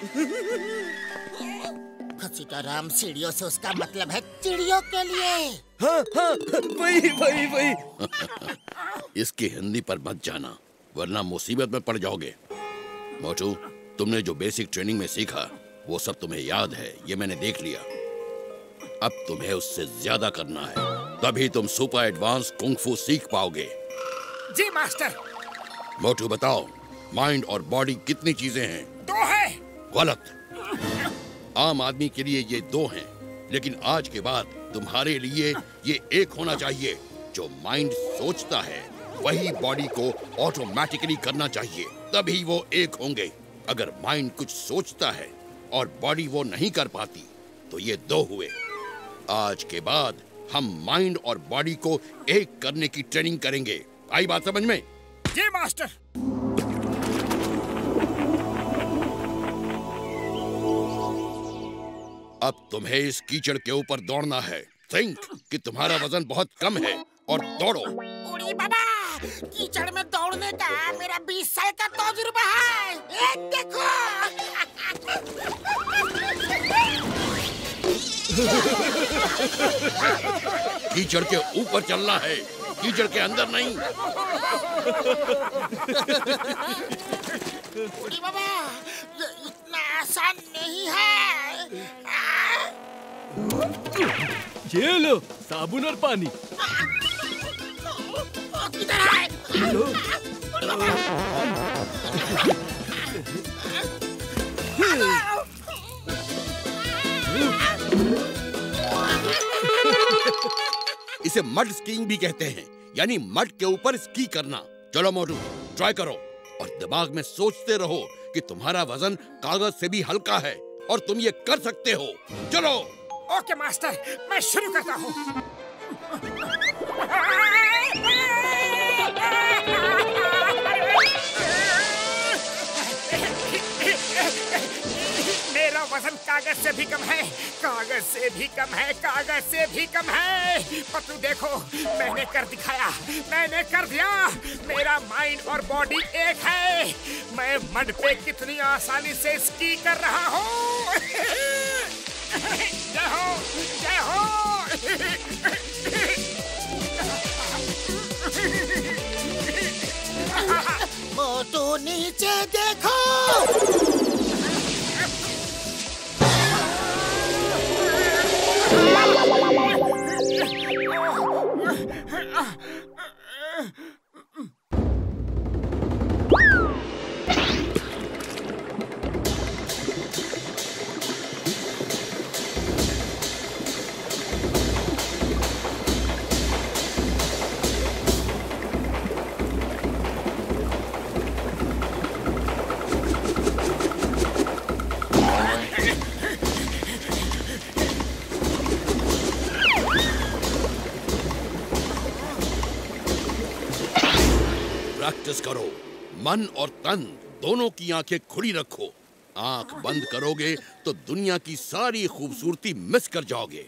सीताराम, सीढ़ियों से उसका मतलब है चिड़ियों के लिए। हाँ हाँ, वही वही वही। इसकी हिंदी पर मत जाना, वरना मुसीबत में पड़ जाओगे। मोटू, तुमने जो बेसिक ट्रेनिंग में सीखा वो सब तुम्हें याद है, ये मैंने देख लिया। अब तुम्हें उससे ज्यादा करना है, तभी तुम सुपर एडवांस कुंग-फू सीख पाओगे। जी मास्टर। मोटू बताओ, माइंड और बॉडी कितनी चीजें हैं? 2 है। गलत। आम आदमी के लिए ये 2 हैं, लेकिन आज के बाद तुम्हारे लिए ये 1 होना चाहिए। जो माइंड सोचता है वही बॉडी को ऑटोमेटिकली करना चाहिए, तभी वो 1 होंगे। अगर माइंड कुछ सोचता है और बॉडी वो नहीं कर पाती तो ये 2 हुए। आज के बाद हम माइंड और बॉडी को 1 करने की ट्रेनिंग करेंगे। आई बात समझ में? जी मास्टर। अब तुम्हें इस कीचड़ के ऊपर दौड़ना है। थिंक कि तुम्हारा वजन बहुत कम है और दौड़ो। बूढ़ी बाबा, कीचड़ में दौड़ने का मेरा 20 साल का तजुर्बा है। देखो। कीचड़ के ऊपर चलना है, कीचड़ के अंदर नहीं। बूढ़ी बाबा, ये इतना आसान नहीं है। ये लो साबुन और पानी। किधर है? बूढ़ी बाबा। इसे मड स्कीइंग भी कहते हैं, यानी मड के ऊपर स्की करना। चलो मोटू, ट्राई करो और दिमाग में सोचते रहो कि तुम्हारा वजन कागज से भी हल्का है और तुम ये कर सकते हो। चलो। ओके मास्टर, मैं शुरू करता हूँ। मेरा वजन कागज से भी कम है, कागज से भी कम है, कागज से भी कम है। पतलू देखो, मैंने कर दिखाया, मैंने कर दिया। मेरा माइंड और बॉडी एक है। मैं मड पे कितनी आसानी से स्की कर रहा हूँ। जय हो, जय हो। मोटू नीचे देखो। प्रैक्टिस करो, मन और तन दोनों की आंखें खुली रखो। आंख बंद करोगे तो दुनिया की सारी खूबसूरती मिस कर जाओगे।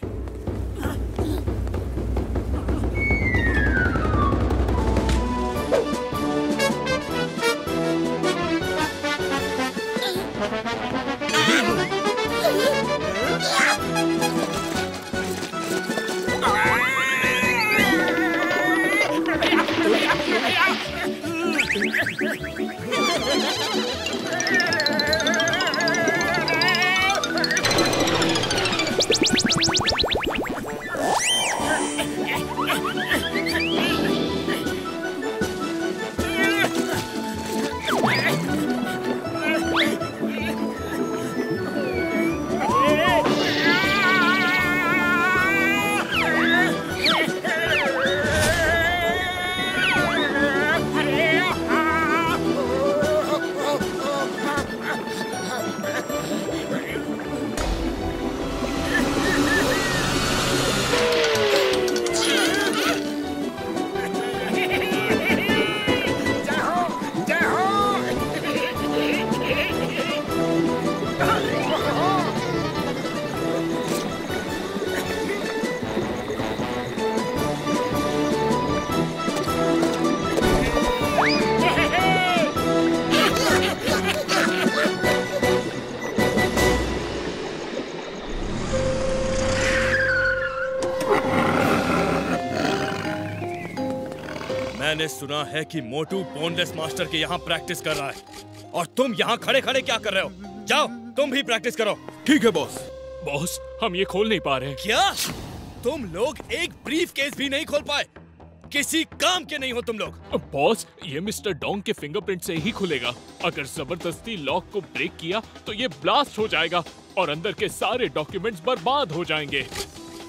मैंने सुना है कि मोटू बोनलेस मास्टर के यहाँ प्रैक्टिस कर रहा है और तुम यहाँ खड़े खड़े क्या कर रहे हो? जाओ तुम भी प्रैक्टिस करो। ठीक है बॉस। बॉस, हम ये खोल नहीं पा रहे। क्या तुम लोग एक ब्रीफ केस भी नहीं खोल पाए? किसी काम के नहीं हो तुम लोग। बॉस, ये मिस्टर डोंग के फिंगरप्रिंट से ही खुलेगा। अगर जबरदस्ती लॉक को ब्रेक किया तो ये ब्लास्ट हो जाएगा और अंदर के सारे डॉक्यूमेंट्स बर्बाद हो जाएंगे।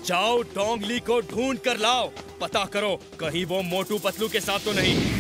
जाओ डोंग ली को ढूंढ कर लाओ, पता करो कहीं वो मोटू पतलू के साथ तो नहीं।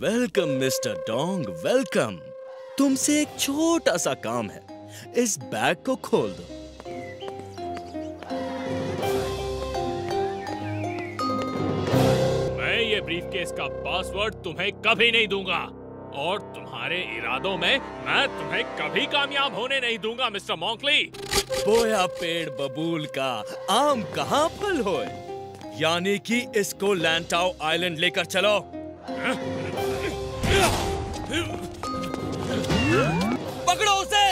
Welcome mister Dong, welcome. तुमसे एक छोटा सा काम है, इस बैग को खोल दो। मैं ये ब्रीफकेस का पासवर्ड तुम्हें कभी नहीं दूंगा और तुम्हारे इरादों में मैं तुम्हें कभी कामयाब होने नहीं दूंगा मिस्टर मॉन्कली। बोया पेड़ बबूल का आम कहाँ फल होए, यानी कि इसको लैंटाओ आइलैंड लेकर चलो। पकड़ो उसे।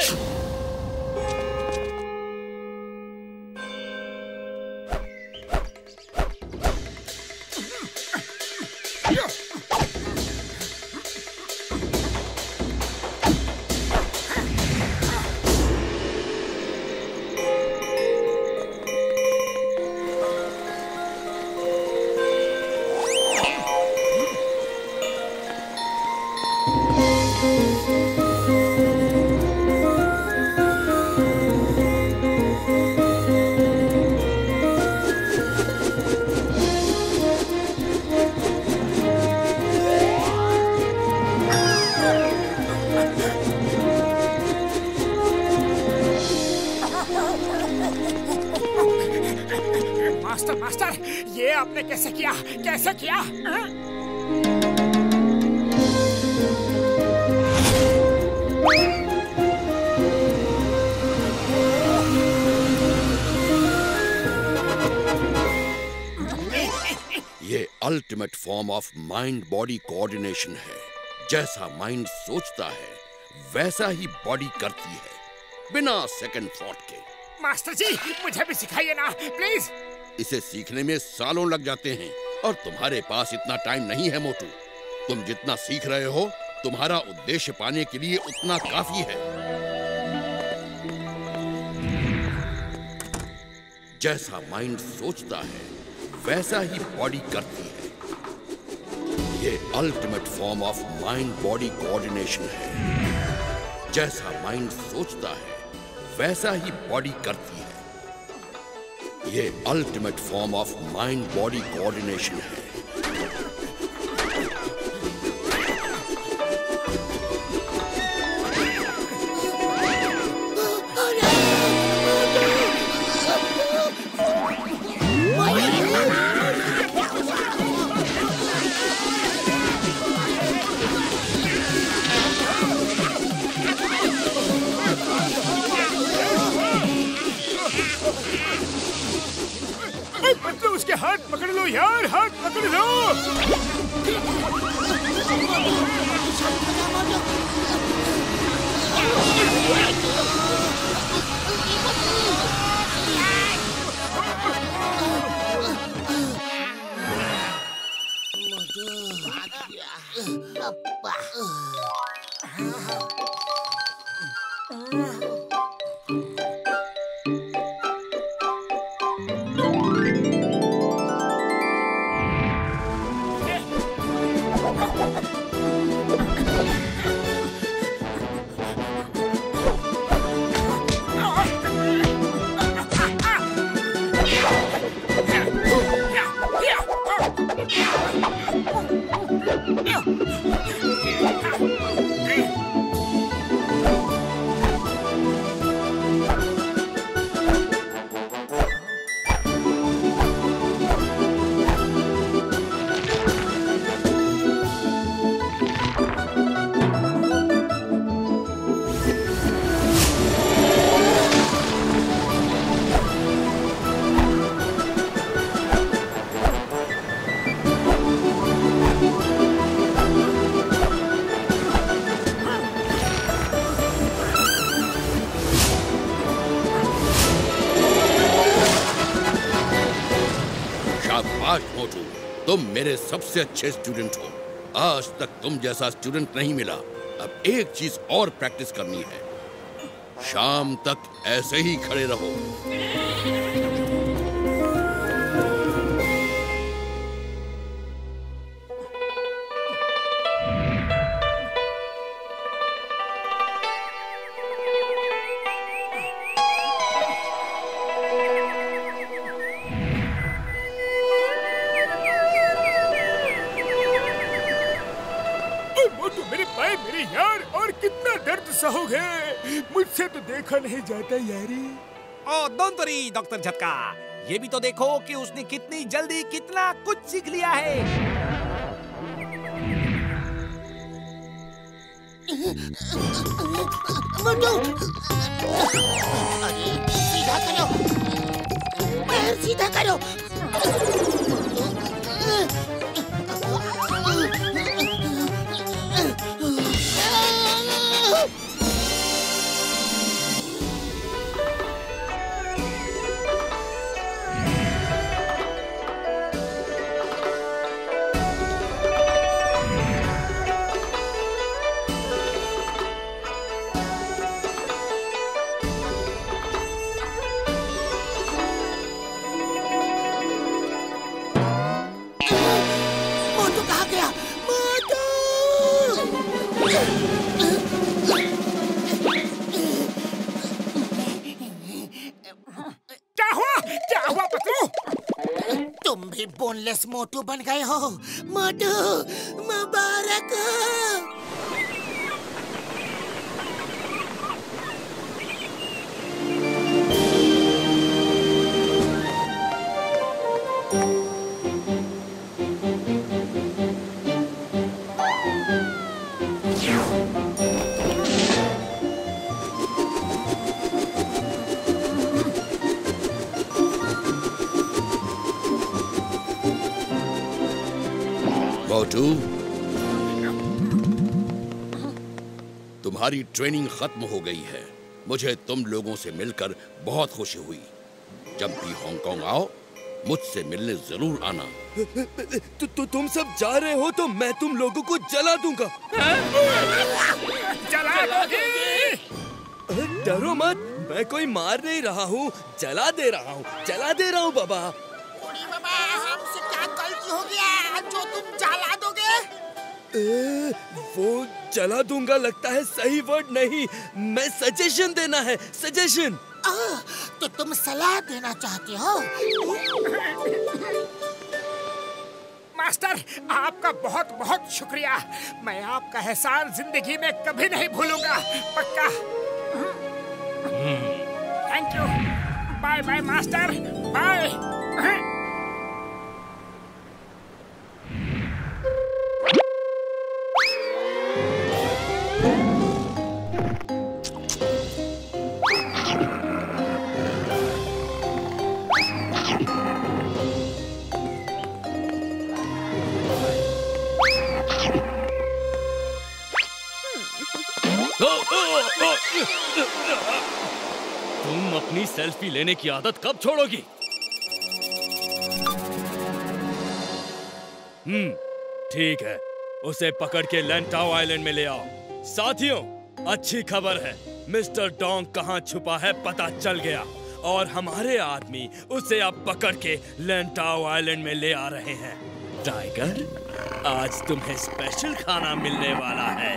मास्टर, ये आपने कैसे किया? कैसे किया? ये ultimate form of mind body coordination है। जैसा माइंड सोचता है वैसा ही बॉडी करती है, बिना सेकंड थॉट के। मास्टर जी, मुझे भी सिखाइए ना प्लीज। इसे सीखने में सालों लग जाते हैं और तुम्हारे पास इतना टाइम नहीं है मोटू। तुम जितना सीख रहे हो तुम्हारा उद्देश्य पाने के लिए उतना काफी है। जैसा माइंड सोचता है वैसा ही बॉडी करती है। ये ultimate form of mind body coordination है। जैसा माइंड सोचता है वैसा ही बॉडी करती है। ये ultimate form of mind body coordination है। मतलब उसके हाथ पकड़ लो यार, हाथ पकड़ लो। शाबाश मोटू, तुम मेरे सबसे अच्छे स्टूडेंट हो। आज तक तुम जैसा स्टूडेंट नहीं मिला। अब एक चीज और प्रैक्टिस करनी है। शाम तक ऐसे ही खड़े रहो। सहोगे, मुझसे तो देखा नहीं जाता यारी। ओ डोंट वरी डॉक्टर झटका, ये भी तो देखो कि उसने कितनी जल्दी कितना कुछ सीख लिया है। सीधा करो, पैर सीधा करो। बोनलेस मोटू बन गए हो। मोटू मुबारक हो। मोटू, तुम्हारी ट्रेनिंग खत्म हो गई है। मुझे तुम लोगों से मिलकर बहुत खुशी हुई। जब भी हांगकांग आओ, मुझसे मिलने जरूर आना। तुम सब जा रहे हो तो मैं तुम लोगों को जला दूंगा। जला दोगे? डरो मत, मैं कोई मार नहीं रहा हूँ, जला दे रहा हूँ बाबा। बाबा, हमसे क्या गलती हो गया जो तुम जला दोगे? वो जला दूंगा लगता है सही वर्ड नहीं, मैं सजेशन देना है, सजेशन। तो तुम सलाह देना चाहते हो? मास्टर, आपका बहुत बहुत शुक्रिया। मैं आपका एहसान जिंदगी में कभी नहीं भूलूंगा, पक्का। Thank you. Bye bye master, bye. तुम अपनी सेल्फी लेने की आदत कब छोड़ोगी? ठीक है, उसे पकड़ के लैंटाओ आइलैंड में ले आओ। साथियों, अच्छी खबर है, मिस्टर डोंग कहाँ छुपा है पता चल गया और हमारे आदमी उसे अब पकड़ के लैंटाओ आइलैंड में ले आ रहे हैं। टाइगर, आज तुम्हें स्पेशल खाना मिलने वाला है।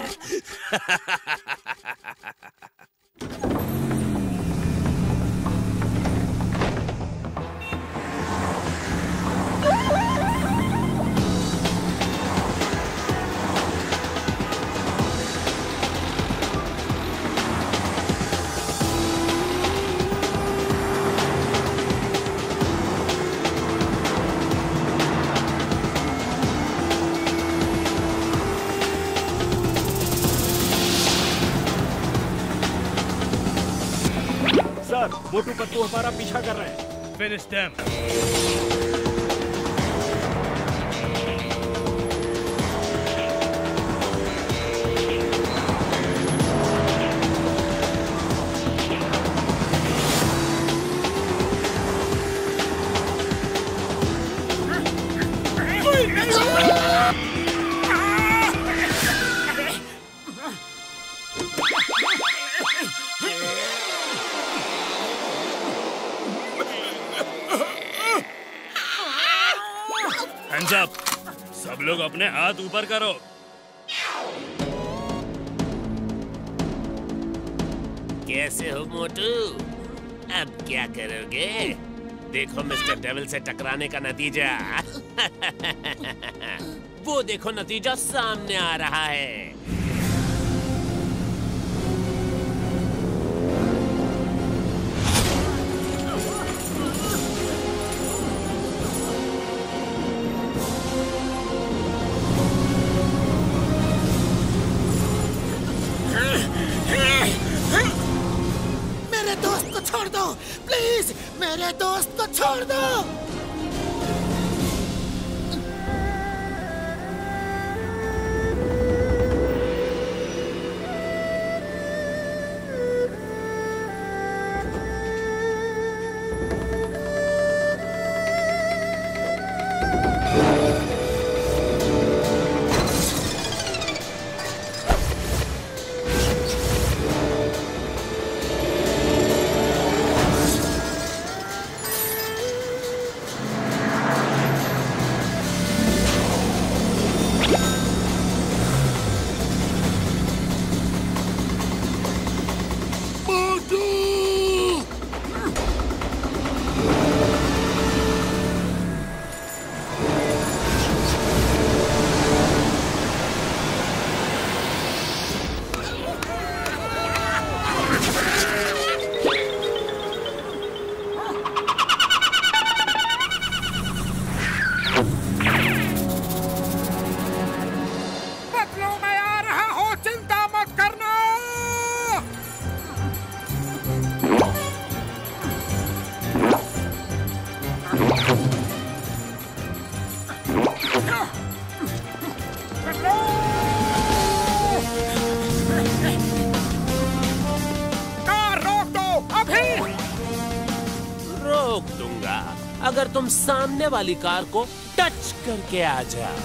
मोटू पत्तू हमारा पीछा कर रहे हैं। Finish them. Hands up. सब लोग अपने हाथ ऊपर करो। कैसे हो मोटू? अब क्या करोगे? देखो मिस्टर डेविल से टकराने का नतीजा। वो देखो नतीजा सामने आ रहा है। मेरे दोस्त को छोड़ दो, प्लीज मेरे दोस्त को छोड़ दो। अगर तुम सामने वाली कार को टच करके आ जाओ।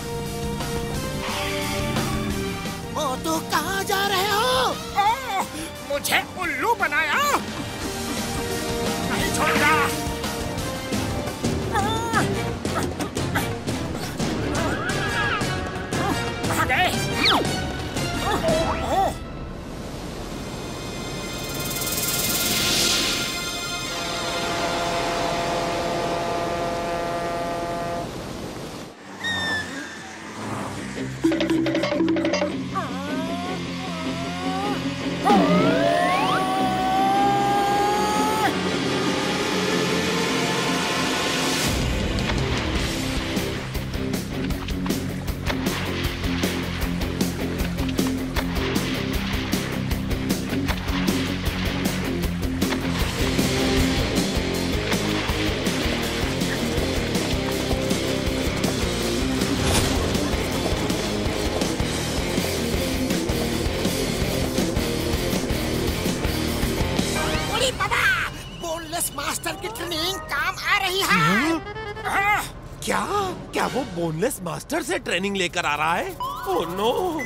मोटू कहाँ जा रहे हो? मुझे उल्लू बनाया, नहीं छोड़ूंगा। कहाँ गए? क्या वो बोनलेस मास्टर से ट्रेनिंग लेकर आ रहा है? Oh no!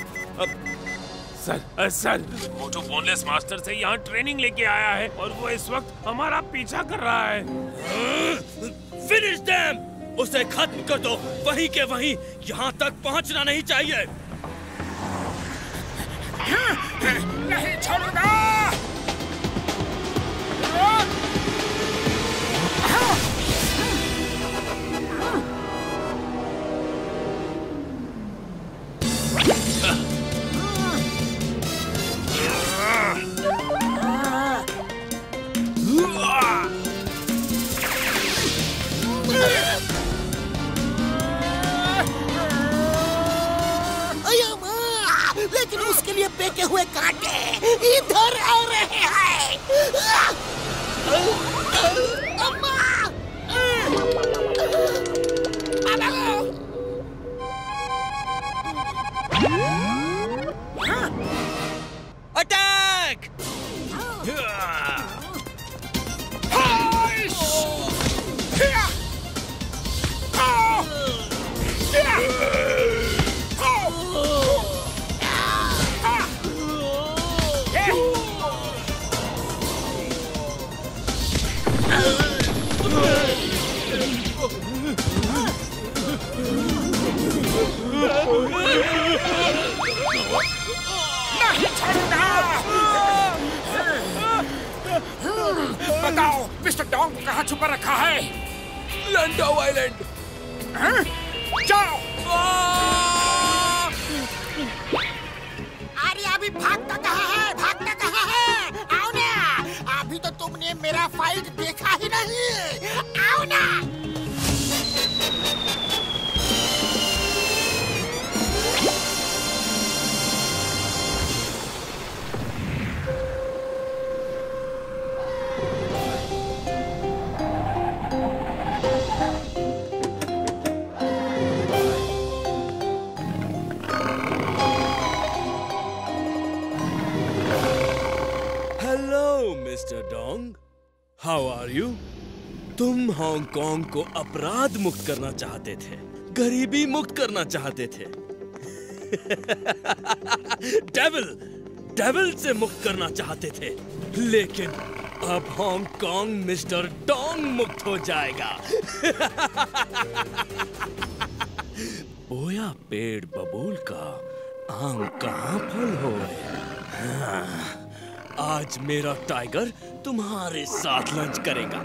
Sir, Motu boneless master से यहाँ ट्रेनिंग लेके आया है और वो इस वक्त हमारा पीछा कर रहा है। Finish them! उसे खत्म कर दो, वहीं के वहीं, यहाँ तक पहुँचना नहीं चाहिए। नहीं छोड़ूंगा। लेकिन उसके लिए फेंके हुए कांटे इधर आ रहे हैं। अटैक! बताओ मिस्टर डोंग कहाँ छुपा रखा है? Lando island. जाओ। अरे अभी भागता कहाँ है? भागता कहाँ है? आओ ना, अभी तो तुमने मेरा फाइट देखा ही नहीं। आओ ना। Mister Dong, how are you? तुम हांगकांग को अपराध मुक्त करना चाहते थे, गरीबी मुक्त करना चाहते थे। डेविल से मुक्त करना चाहते थे, लेकिन अब हांगकांग मिस्टर डोंग मुक्त हो जाएगा। बोया पेड़ बबूल का आम कहाँ फल हो? आज मेरा टाइगर तुम्हारे साथ लंच करेगा।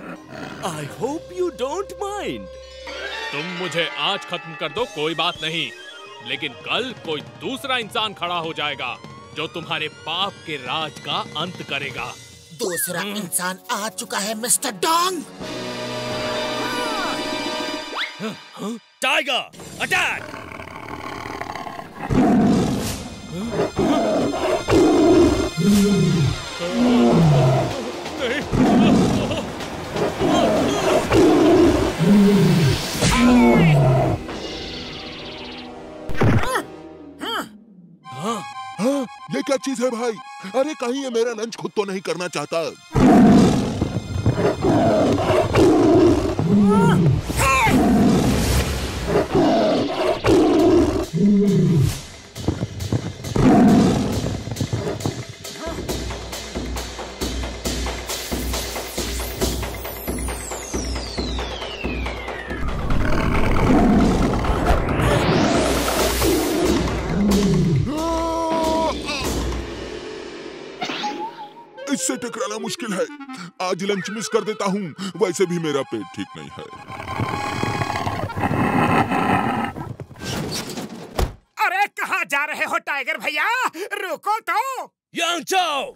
I hope you don't mind. तुम मुझे आज खत्म कर दो, कोई बात नहीं, लेकिन कल कोई दूसरा इंसान खड़ा हो जाएगा जो तुम्हारे पाप के राज का अंत करेगा। दूसरा इंसान आ चुका है मिस्टर डोंग। Tiger attack! हाँ, ये क्या चीज है भाई? अरे कहीं ये मेरा लंच खुद तो नहीं करना चाहता? इससे टकराना मुश्किल है। आज लंच मिस कर देता हूँ, वैसे भी मेरा पेट ठीक नहीं है। अरे कहाँ जा रहे हो टाइगर भैया? रुको तो। यांग चाओ!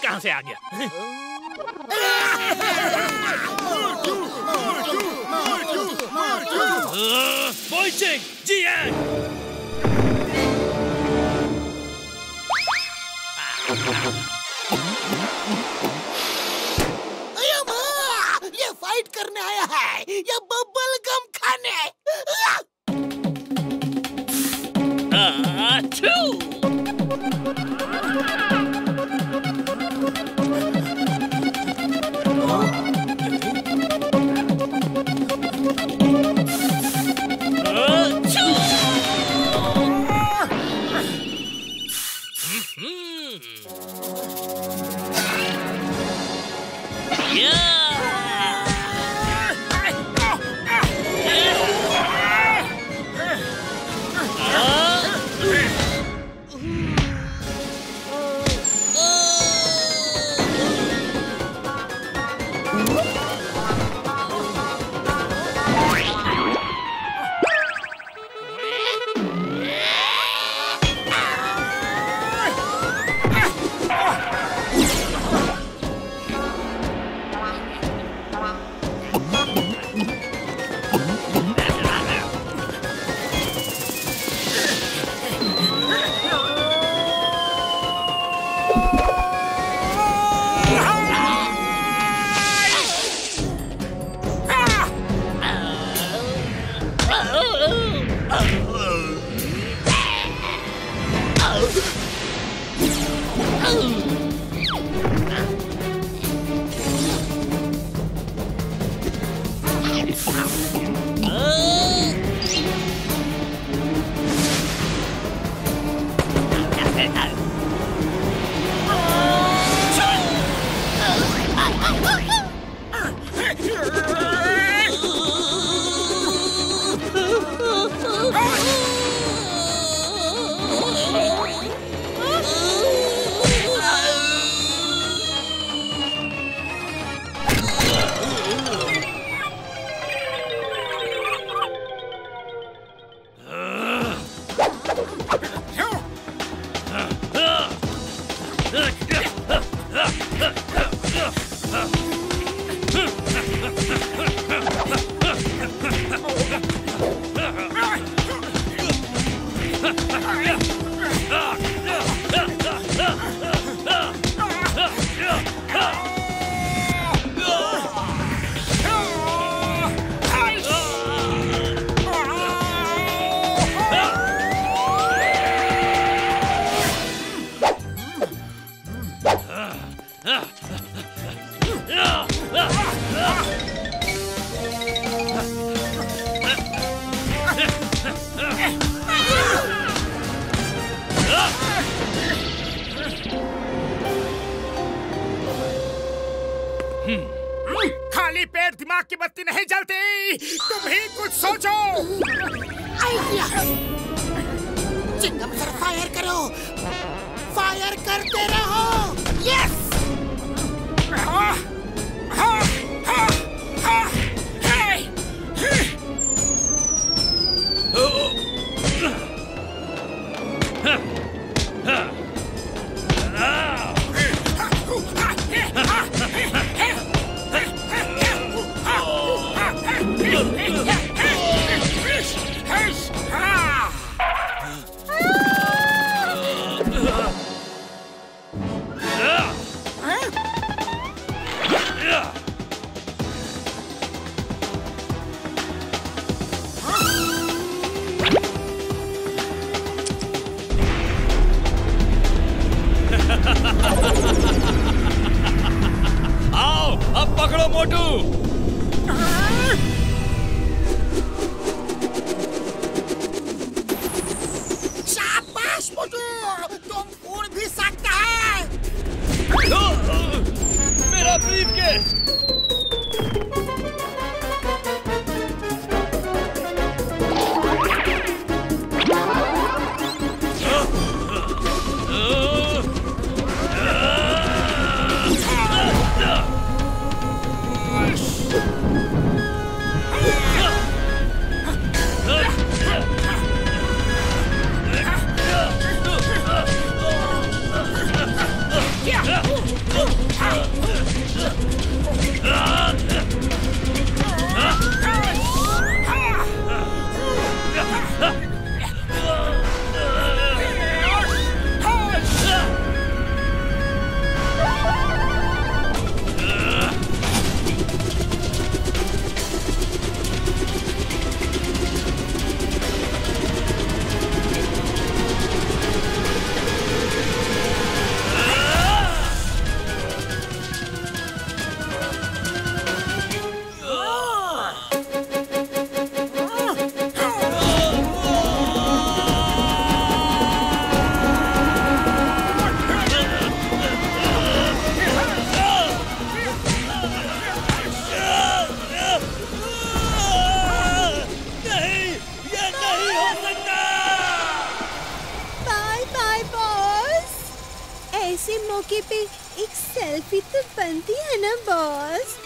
कहां से आ गया? Boicheng, Jian! ये फाइट करने आया है या बबल गम खाने? खाली पेट दिमाग की बत्ती नहीं जलती, तुम ही कुछ सोचो। आइडिया। चिंगम सर फायर करो, फायर करते रहो। यस। आओ, अब पकड़ो मोटू। शाबाश मोटू, तुम उड़ भी सकता है। मेरा ब्रीफकेस। ऐसे मौके पे एक सेल्फी तो बनती है ना बॉस।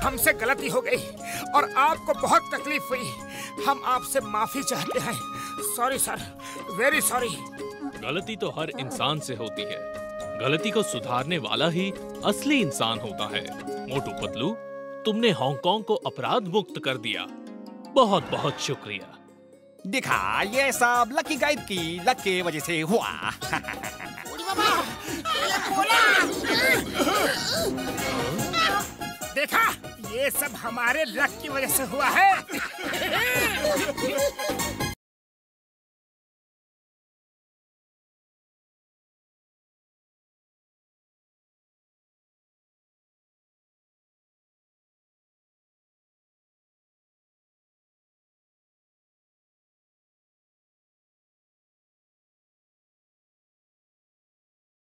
हमसे गलती हो गई और आपको बहुत तकलीफ हुई। हम आपसे माफी चाहते हैं। Sorry sir, very sorry. गलती तो हर इंसान से होती है। गलती को सुधारने वाला ही असली इंसान होता है। मोटू पतलू, तुमने हांगकांग को अपराध मुक्त कर दिया। बहुत बहुत शुक्रिया। दिखा, ये सब लकी गाइड की लक की वजह से हुआ। बाबा, ये बोला। ये सब हमारे लक की वजह से हुआ है।